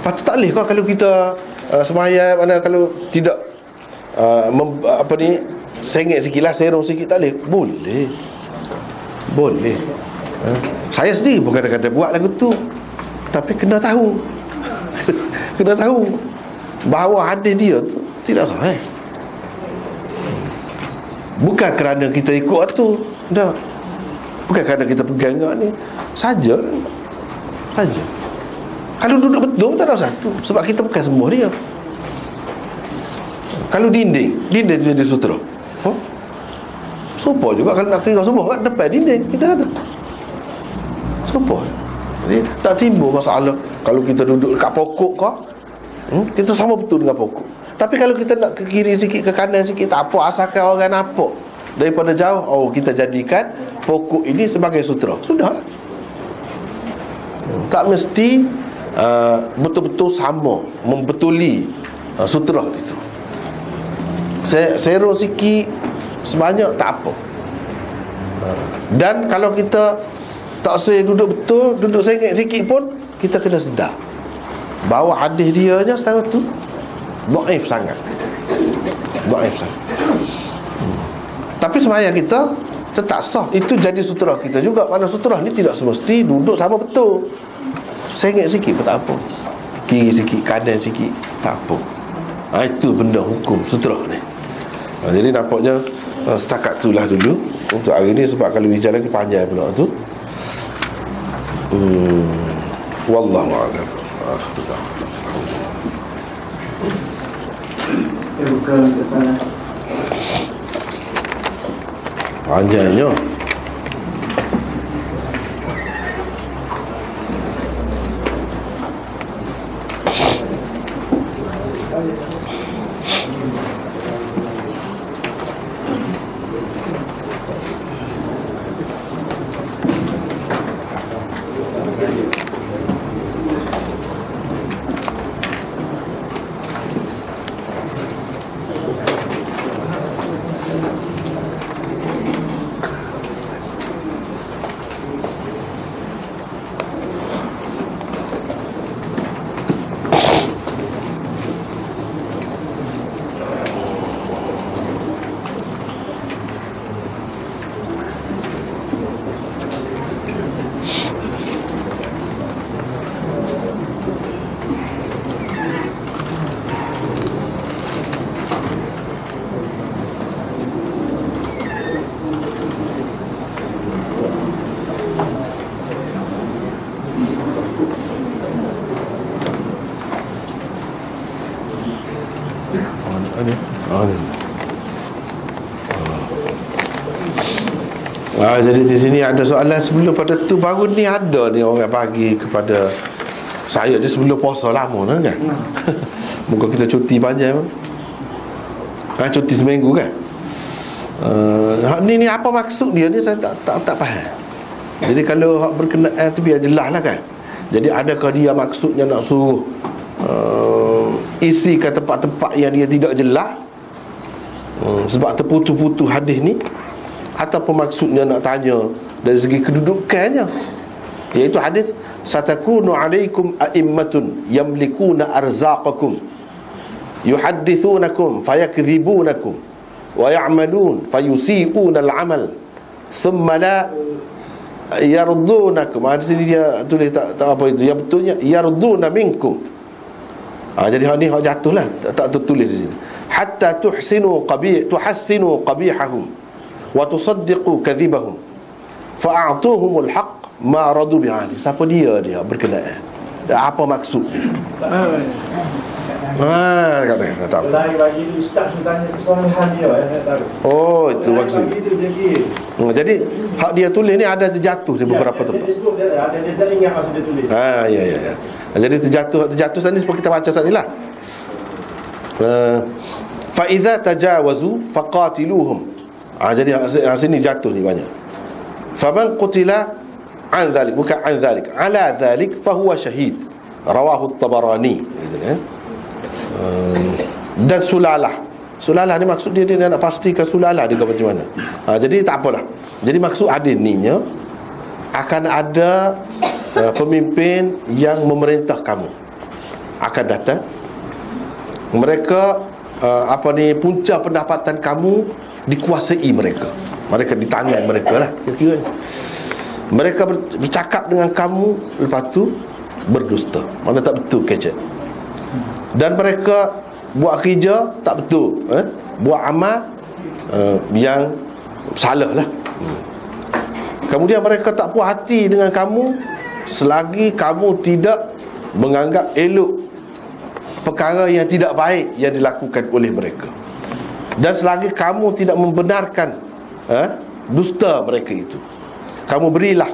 Patut tak boleh kau kalau kita sembahyang mana kalau tidak sengit sikit lah, serong sikit, tak boleh. Boleh. Saya sendiri bukan kata buat lagu tu, tapi kena tahu kena tahu bahawa hadis dia tu tidak sahih. Bukan kerana kita ikut tu, dah. Bukan kerana kita pegang ni saja. Kalau duduk betul tak ada satu, sebab kita bukan semua dia. Kalau dinding tu jadi sutra, serupa juga kalau nak kira semua kat depan dinding kita ada serupa. Jadi tak timbul masalah kalau kita duduk dekat pokok kau, kita sama betul dengan pokok. Tapi kalau kita nak ke kiri sikit, ke kanan sikit, tak apa, asalkan orang nampak daripada jauh, kita jadikan pokok ini sebagai sutra. Sudah. Tak mesti betul-betul sama membetuli sutra itu. Serong sikit sebanyak tak apa. Dan kalau kita tak usah duduk betul, duduk sengit sikit pun, kita kena sedar bahawa hadis dia je setara tu dhaif sangat. Tapi sembahyang kita tetap sah. Itu jadi sutra kita juga. Mana sutra ni tidak semesti duduk sama betul. Sengit sikit pun tak apa, kiri sikit, kanan sikit, tak apa. Itu benda hukum sutra ni. Jadi nampaknya setakat itulah dulu untuk hari ni, sebab kalau bicara lagi panjang pula tu. Wallahu a'lam. Panjangnya. Ni. Jadi di sini ada soalan sebelum pada tu, baru ni ada ni orang bagi kepada saya ni sebelum puasa lama kan. Muka kita cuti panjang. Cuti seminggu kan. Ni apa maksud dia ni saya tak faham. Jadi kalau hak berkenaan tu biar jelas lah kan. Jadi adakah dia maksudnya nak suruh isi ke tempat-tempat yang dia tidak jelas, sebab terputus-putus hadis ni, ataupun maksudnya nak tanya dari segi kedudukannya, iaitu hadis satakunu alaikum a'immatun yamlikuna arzaqakum yuhaddithunakum fayakdhibunakum wa ya'malun fayusi'una al-amal thumma la yardunakum. Di sini dia tulis tak apa itu. Yang betulnya yarduna minkum. Jadi hak ni hak jatuhlah, tak tertulis di sini. Hatta tuhassinu qabihahum wa tusaddiqu kadhibahum fa'atuhumul haqq ma radu bi'ali. Siapa dia berkenaan? Apa maksud? Kata tahu. Lain bagi tu ustaz tanya kesalahan dia, saya tahu. Oh, itu maksud. Jadi hak dia tulis ni ada terjatuh di beberapa tempat. Dia tak ingat maksud dia tulis. Ya. Jadi terjatuh tadi seperti kita baca tadi lah. Fa idza tajawazu faqatiluhum. Jadi sini jatuh ni banyak. Faman qutila an dhalik, bukan an dhalik, ala dhalik fahuwa syahid. Rawahu at-Tabarani. Dan sulalah ni maksud dia nak pastikan sulalah dia macam mana. Jadi tak apalah. Jadi maksud hadis ni nya akan ada pemimpin yang memerintah kamu akan datang. Mereka punca pendapatan kamu dikuasai mereka di tangan mereka lah kira-kira. Mereka bercakap dengan kamu, lepas tu berdusta, mana tak betul kecek. Dan mereka buat kerja tak betul, buat amal yang salah lah. Kemudian mereka tak puas hati dengan kamu selagi kamu tidak menganggap elok perkara yang tidak baik yang dilakukan oleh mereka, dan selagi kamu tidak membenarkan dusta mereka itu. Kamu berilah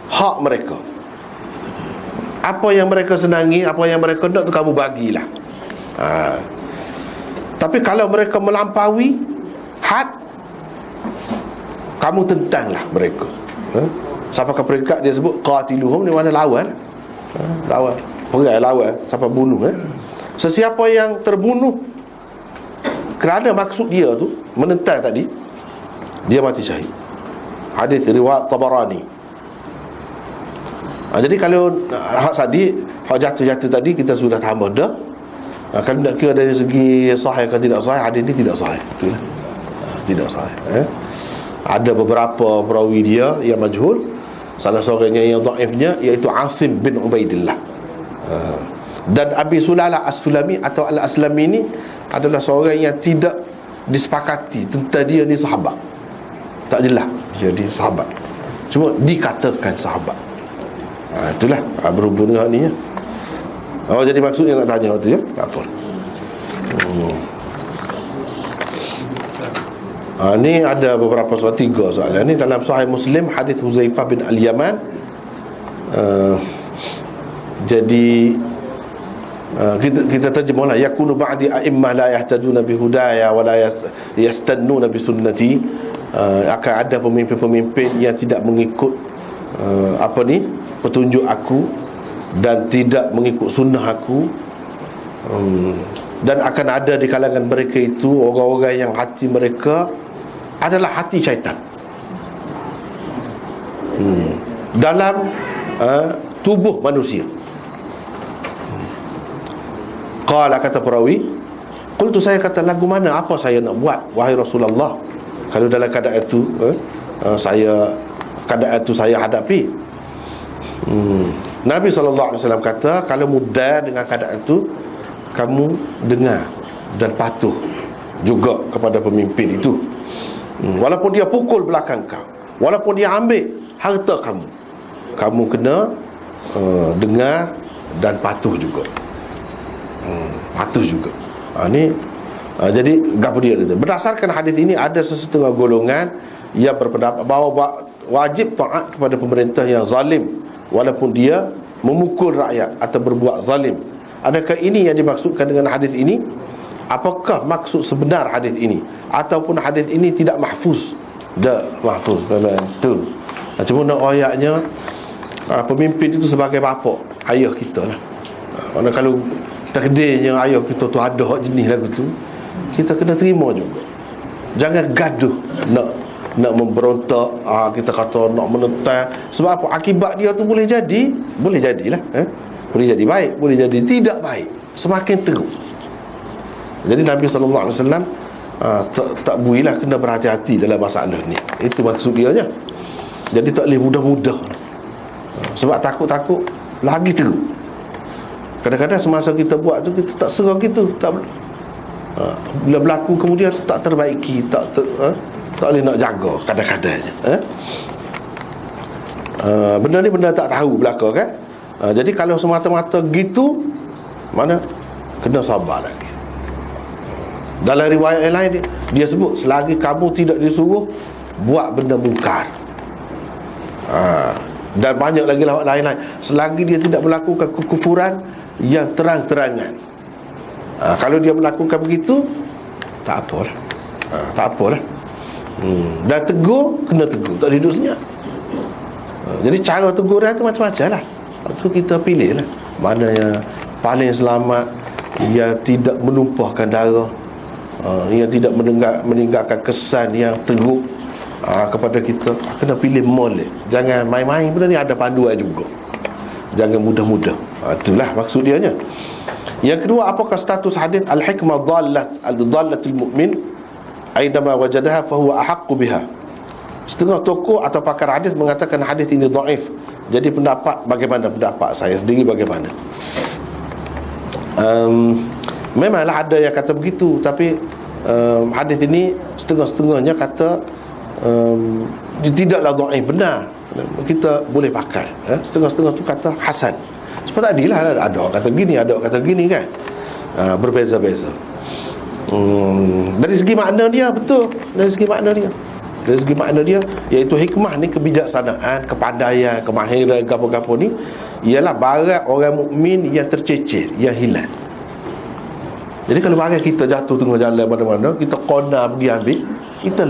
hak mereka. Apa yang mereka senangi, apa yang mereka nak tu kamu bagilah. Tapi kalau mereka melampaui had, kamu tentanglah mereka. Siapakah peringkat dia sebut qatiluhum, ni mana lawan. Lawan, perai lawan, siapa bunuh. Sesiapa yang terbunuh kerana maksud dia tu menentang tadi, dia mati syahid. Hadis riwayat Tabarani. Jadi kalau hak tadi, hak jatuh tadi kita sudah tambah dah. Kalau nak kira dari segi sahih atau tidak sahih, hadis ni tidak sahih. Itulah. Tidak sahih. Ada beberapa perawi dia yang majhul. Salah seorangnya yang dhaifnya iaitu Asim bin Ubaidillah. Dan Abi Sulalah As-Sulami atau Al-Aslami ni adalah seorang yang tidak disepakati tentang dia ni sahabat. Tak jelas dia ni sahabat, cuma dikatakan sahabat. Itulah berhubung dengan ni ya. Jadi maksudnya nak tanya tu ya, tak apa. Ni ada beberapa soal, 3 soalan ni dalam Sahih Muslim, hadis Huzaifah bin Al-Yaman. Jadi kita terjemahlah, yakunu ba'di a'immah la yahtaduna bihudaya wa la yastannuna bi sunnati. Akan ada pemimpin-pemimpin yang tidak mengikut petunjuk aku dan tidak mengikut sunnah aku. Dan akan ada di kalangan mereka itu orang-orang yang hati mereka adalah hati syaitan dalam tubuh manusia. Qala, kata perawi, qultu, saya kata, lagu mana, apa saya nak buat wahai Rasulullah kalau dalam keadaan itu keadaan itu saya hadapi. Nabi SAW kata, kalau mudah dengan keadaan itu, kamu dengar dan patuh juga kepada pemimpin itu. Walaupun dia pukul belakang kau, walaupun dia ambil harta kamu, kamu kena dengar dan patuh juga. Patuh juga. Ni Jadi gapo dia kata? Berdasarkan hadis ini ada sesetengah golongan yang berpendapat bahawa wajib taat kepada pemerintah yang zalim walaupun dia memukul rakyat atau berbuat zalim. Adakah ini yang dimaksudkan dengan hadis ini? Apakah maksud sebenar hadis ini ataupun hadis ini tidak mahfuz? Tak mahfuz, betul. Cuma nak ayatnya pemimpin itu sebagai bapa, ayah kita lah. Mana kalau takdirnya ayah kita tu ada hak jenis lagu tu, kita kena terima juga. Jangan gaduh nak memberontak, kita kata nak menentang. Sebab apa? Akibat dia tu boleh jadilah, boleh jadi baik, boleh jadi tidak baik, semakin teruk. Jadi Nabi SAW tak builah, kena berhati-hati dalam masalah ni. Itu maksud dia je. Jadi tak boleh mudah-mudah, sebab takut-takut lagi teruk. Kadang-kadang semasa kita buat tu, kita tak serang gitu, tak bila berlaku kemudian tak terbaiki, tak boleh nak jaga kadang-kadangnya. Benda ni benda tak tahu belaka kan. Jadi kalau semata-mata gitu, mana kena sabar lagi. Dalam riwayat yang lain dia sebut, selagi kamu tidak disuruh buat benda mungkar, dan banyak lagi lain-lain, selagi dia tidak melakukan kekufuran yang terang-terangan. Kalau dia melakukan begitu, tak apalah, tak apalah. Dan tegur, kena tegur, tak ada hidup senyap. Jadi cara teguran tu macam-macam lah. Itu kita pilih lah mana yang paling selamat, yang tidak menumpahkan darah, yang tidak meninggalkan kesan yang teruk kepada kita. Kena pilih molek. Jangan main-main. Benda ni ada panduan juga. Jangan mudah-mudah. Itulah maksud dia nya. Yang kedua, apakah status hadis al-hikmah dhallatul mu'min aidama wajadaha fahuwa ahaqqu biha. Setengah tokoh atau pakar hadis mengatakan hadis ini dhaif. Jadi pendapat bagaimana? Pendapat saya sendiri bagaimana? Memanglah ada yang kata begitu, tapi hadis ini setengah-setengahnya kata tidaklah dhaif, benar, kita boleh pakai. Setengah-setengah tu kata hasan. Seperti tadilah, ada orang kata gini, ada orang kata gini kan. Berbeza-beza. Dari segi makna dia, betul. Dari segi makna dia, iaitu hikmah ni, kebijaksanaan, kepandaian, kemahiran, gapo-gapo ni ialah barang orang mukmin yang tercecer, yang hilang. Jadi kalau barang kita jatuh tengah jalan mana-mana, kita kona pergi ambil, kita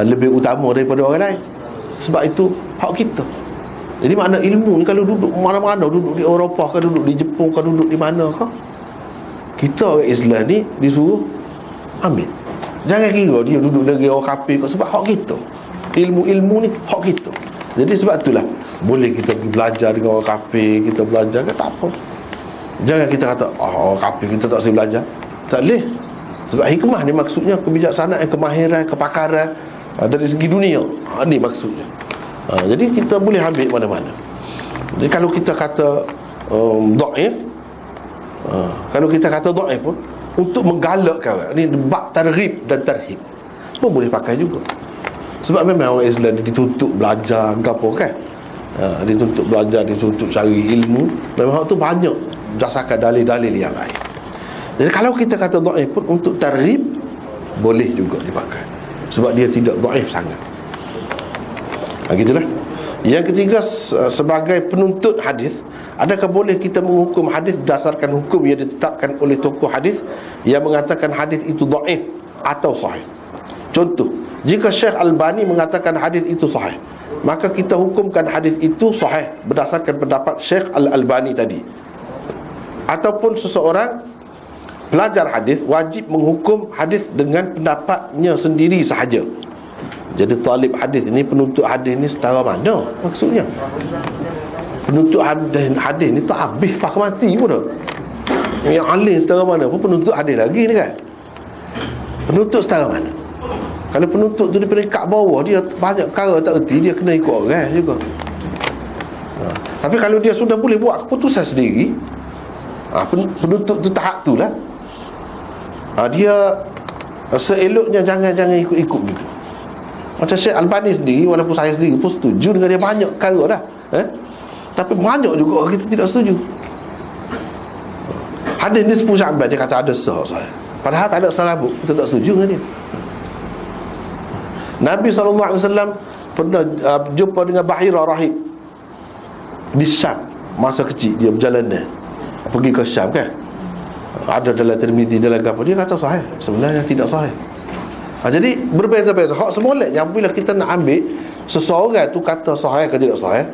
lebih utama daripada orang lain. Sebab itu hak kita. Jadi makna ilmu ni, kalau duduk mana-mana, duduk di Eropah ke, duduk di Jepun ke, duduk di mana ke, kita orang Islam ni disuruh ambil. Jangan kira dia duduk negeri orang kafir ke, sebab hak kita. Ilmu-ilmu ni hak kita. Jadi sebab itulah boleh kita pergi belajar dengan orang kafir, kita belajar ke, tak apa. Jangan kita kata orang kafir kita tak boleh belajar. Tak boleh. Sebab hikmah ni maksudnya kebijaksanaan, kemahiran, kepakaran dari segi dunia. Ni maksudnya. Jadi kita boleh ambil mana-mana. Jadi kalau kita kata dhaif, kalau kita kata dhaif pun untuk menggalakkan orang, ni bab targhib dan tarhib pun boleh pakai juga. Sebab memang orang Islam dituntut belajar gapo kan. Dituntut belajar, dituntut cari ilmu. Memang tu banyak berdasarkan dalil-dalil yang lain. Jadi kalau kita kata dhaif pun untuk targhib boleh juga dipakai, sebab dia tidak dhaif sangat. Gitulah. Yang ketiga, sebagai penuntut hadis, adakah boleh kita menghukum hadis berdasarkan hukum yang ditetapkan oleh tokoh hadis yang mengatakan hadis itu dhaif atau sahih? Contoh, jika Syekh Albani mengatakan hadis itu sahih, maka kita hukumkan hadis itu sahih berdasarkan pendapat Syekh Al-Albani tadi. Ataupun seseorang pelajar hadis wajib menghukum hadis dengan pendapatnya sendiri sahaja. Jadi talib hadis ini, penuntut hadis ini setara mana maksudnya? Penuntut hadis ni tak habis pakai mati pun dah. Yang alim setara mana pun penuntut hadis lagi ni kan. Penuntut setara mana? Kalau penuntut tu di peringkat bawah, dia banyak perkara tak erti, dia kena ikut orang juga. Tapi kalau dia sudah boleh buat keputusan sendiri, penuntut tu tahap tu lah, dia seeloknya jangan ikut-ikut gitu. Macam Syekh Albani sendiri, walaupun saya sendiri pun setuju dengan dia banyak perkara dah, tapi banyak juga orang kita tidak setuju. Hadis ni sepuluh Syekh Albani, dia kata ada sah saya. Padahal tak ada selabut, kita tak setuju dengan dia. Nabi SAW pernah jumpa dengan Bahira Rahib di Syam. Masa kecil dia berjalan pergi ke Syam kan. Ada dalam Tirmizi, dalam apa, dia kata sahih, sebenarnya tidak sahih. Jadi berbeza-beza. Hak semoleknya bila kita nak ambil seseorang tu kata sahih ke tidak sahih,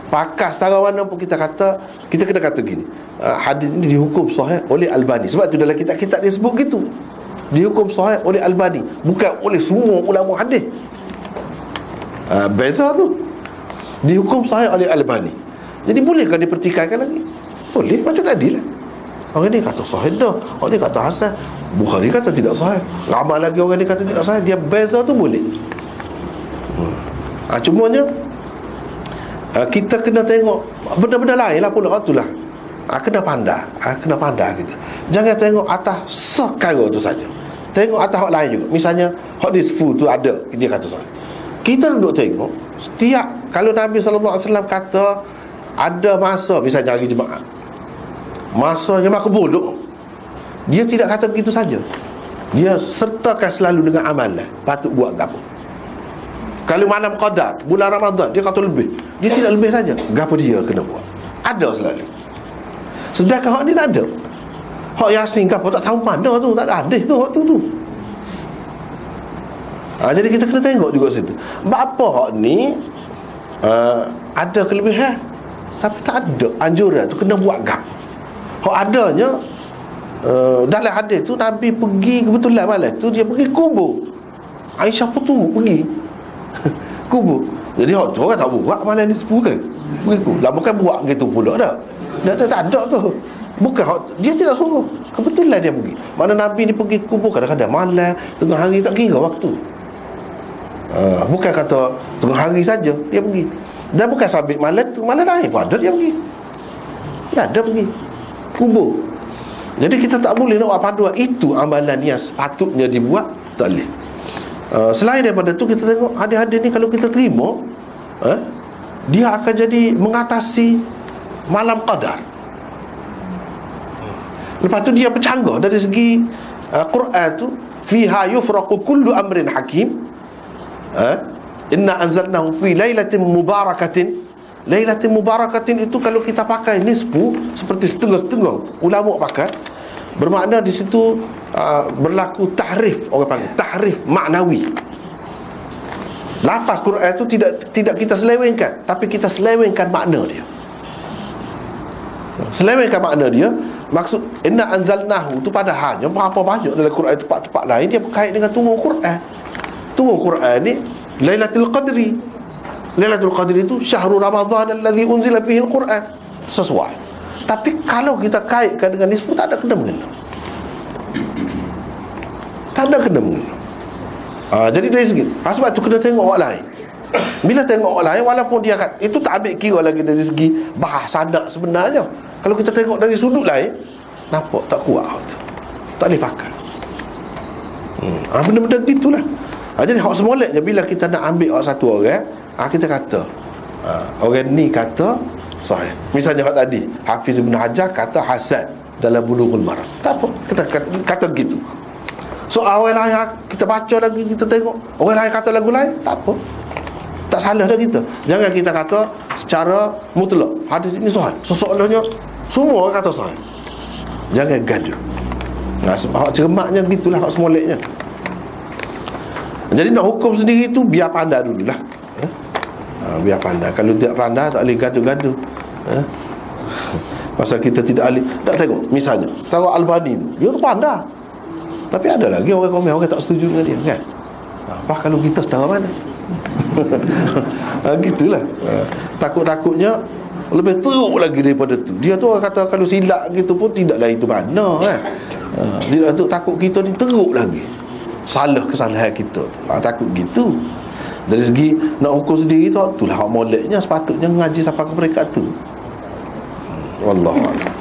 pakar setara mana pun kita kata, kita kena kata gini, hadis ini dihukum sahih oleh Albani. Sebab tu dalam kitab-kitab dia sebut gitu, dihukum sahih oleh Albani, bukan oleh semua ulama hadis. Beza tu, dihukum sahih oleh Albani. Jadi bolehkah dipertikaikan lagi? Boleh, macam tadi lah. Orang ni kata sahih dah, orang ni kata hasan, Bukhari kata tidak sahih, ramai lagi orang ni kata tidak sahih. Dia beza tu boleh. Cumanya kita kena tengok benda-benda lain lah pula. Itulah kena pandai, kena pandai kita. Jangan tengok atas sekara tu saja, tengok atas hak lain juga. Misalnya hak di sefu tu ada, dia kata sahih. Kita duduk tengok setiap, kalau Nabi SAW kata ada masa, misalnya hari Jumaat, masa yang makbul, dia tidak kata begitu saja, dia sertakan selalu dengan amalan patut buat gapo. Kalau malam qadar, bulan Ramadan, dia kata lebih, dia tidak lebih saja, gapo dia kena buat, ada selalu. Sedangkan hak ni tak ada. Hak Yasin gapo tak tahu mana tu, tak ada hadis tu hak tu. Jadi kita kena tengok juga situ. Apa hak ni ada kelebihan, tapi tak ada anjuran tu kena buat gapo. Hak adanya dalam hadis tu, Nabi pergi kebetulan malam tu, dia pergi kubur Aisyah pun tu pergi kubur. Jadi hak tu orang tak buat malam ni sepuluh kan, pergi kubur lah, bukan buat gitu pula dah. Dah tak ada tu, bukan hak, dia tidak suruh, kebetulan dia pergi. Mana Nabi ni pergi kubur kadang-kadang malam, tengah hari, tak kira waktu. Bukan kata tengah hari saja dia pergi, dan bukan sabit malam tu, malam lain pun ada dia pergi, dia ada pergi kubur. Jadi kita tak boleh nak buat paduan. Itu amalan yang sepatutnya dibuat, tak boleh. Selain daripada tu, kita tengok hadis-hadis ni kalau kita terima, dia akan jadi mengatasi malam qadar. Lepas tu dia bercanggah dari segi Quran tu, fiha yufraqu kullu amrin hakim, inna anzalnahu fi lailatin mubarakatin. Lailatul Mubarakatin itu kalau kita pakai nisfu, seperti setengah-setengah ulama pakai, bermakna di situ berlaku tahrif, orang panggil tahrif maknawi. Lafaz Quran itu tidak kita selewengkan, tapi kita selewengkan makna dia. Selewengkan makna dia. Maksud inna anzalnahu itu padahalnya berapa banyak dalam Quran, tempat-tempat lain dia berkait dengan turun Quran. Turun Quran ni Lailatul Qadri. Lailatul Qadri itu syahrul Ramadan alladhi unzila fihi al-Quran, sesuai. Tapi kalau kita kaitkan dengan nisfu, tak ada kena-mengena. Tak ada kena-mengena. Jadi dari segi sebab tu kena tengok orang lain. Bila tengok orang lain, walaupun dia kata, itu tak ambil kira lagi dari segi bahasa anak sebenarnya. Kalau kita tengok dari sudut lain, nampak tak kuat tu, tak boleh pakai. Benda-benda gitulah. Jadi hak semoleknya bila kita nak ambil orang satu orang, kita kata orang ni kata sahih. Misalnya hak tadi Hafiz Ibn Hajar kata hasan dalam Bulughul Maram, tak apa, kita kata gitu. So orang lain kita baca lagi, kita tengok orang lain kata lagu lain, tak apa, tak salah dah kita. Jangan kita kata secara mutlak hadis ini sahih, sesoalnya semua orang kata sahih. Jangan gaduh. Hak cermatnya gitulah, hak semoleknya. Jadi nak hukum sendiri tu biar pandai dululah. Biar pandai. Kalau tidak pandai, tak boleh gaduh-gaduh. Pasal kita tidak ahli. Tak tengok, misalnya tahu Albani tu, dia tu pandai, tapi ada lagi orang komen, orang tak setuju dengan dia kan. Apa kalau kita setara mana? Gitulah. Takut-takutnya lebih teruk lagi daripada tu. Dia tu orang kata kalau silap gitu pun tidaklah itu mana kan. Dia tu takut kita ni teruk lagi, salah kesalahan kita. Takut gitu. Dari segi nak hukum sendiri tu, itulah hak moleknya sepatutnya ngaji sampai ke peringkat tu. Wallahu a'lam.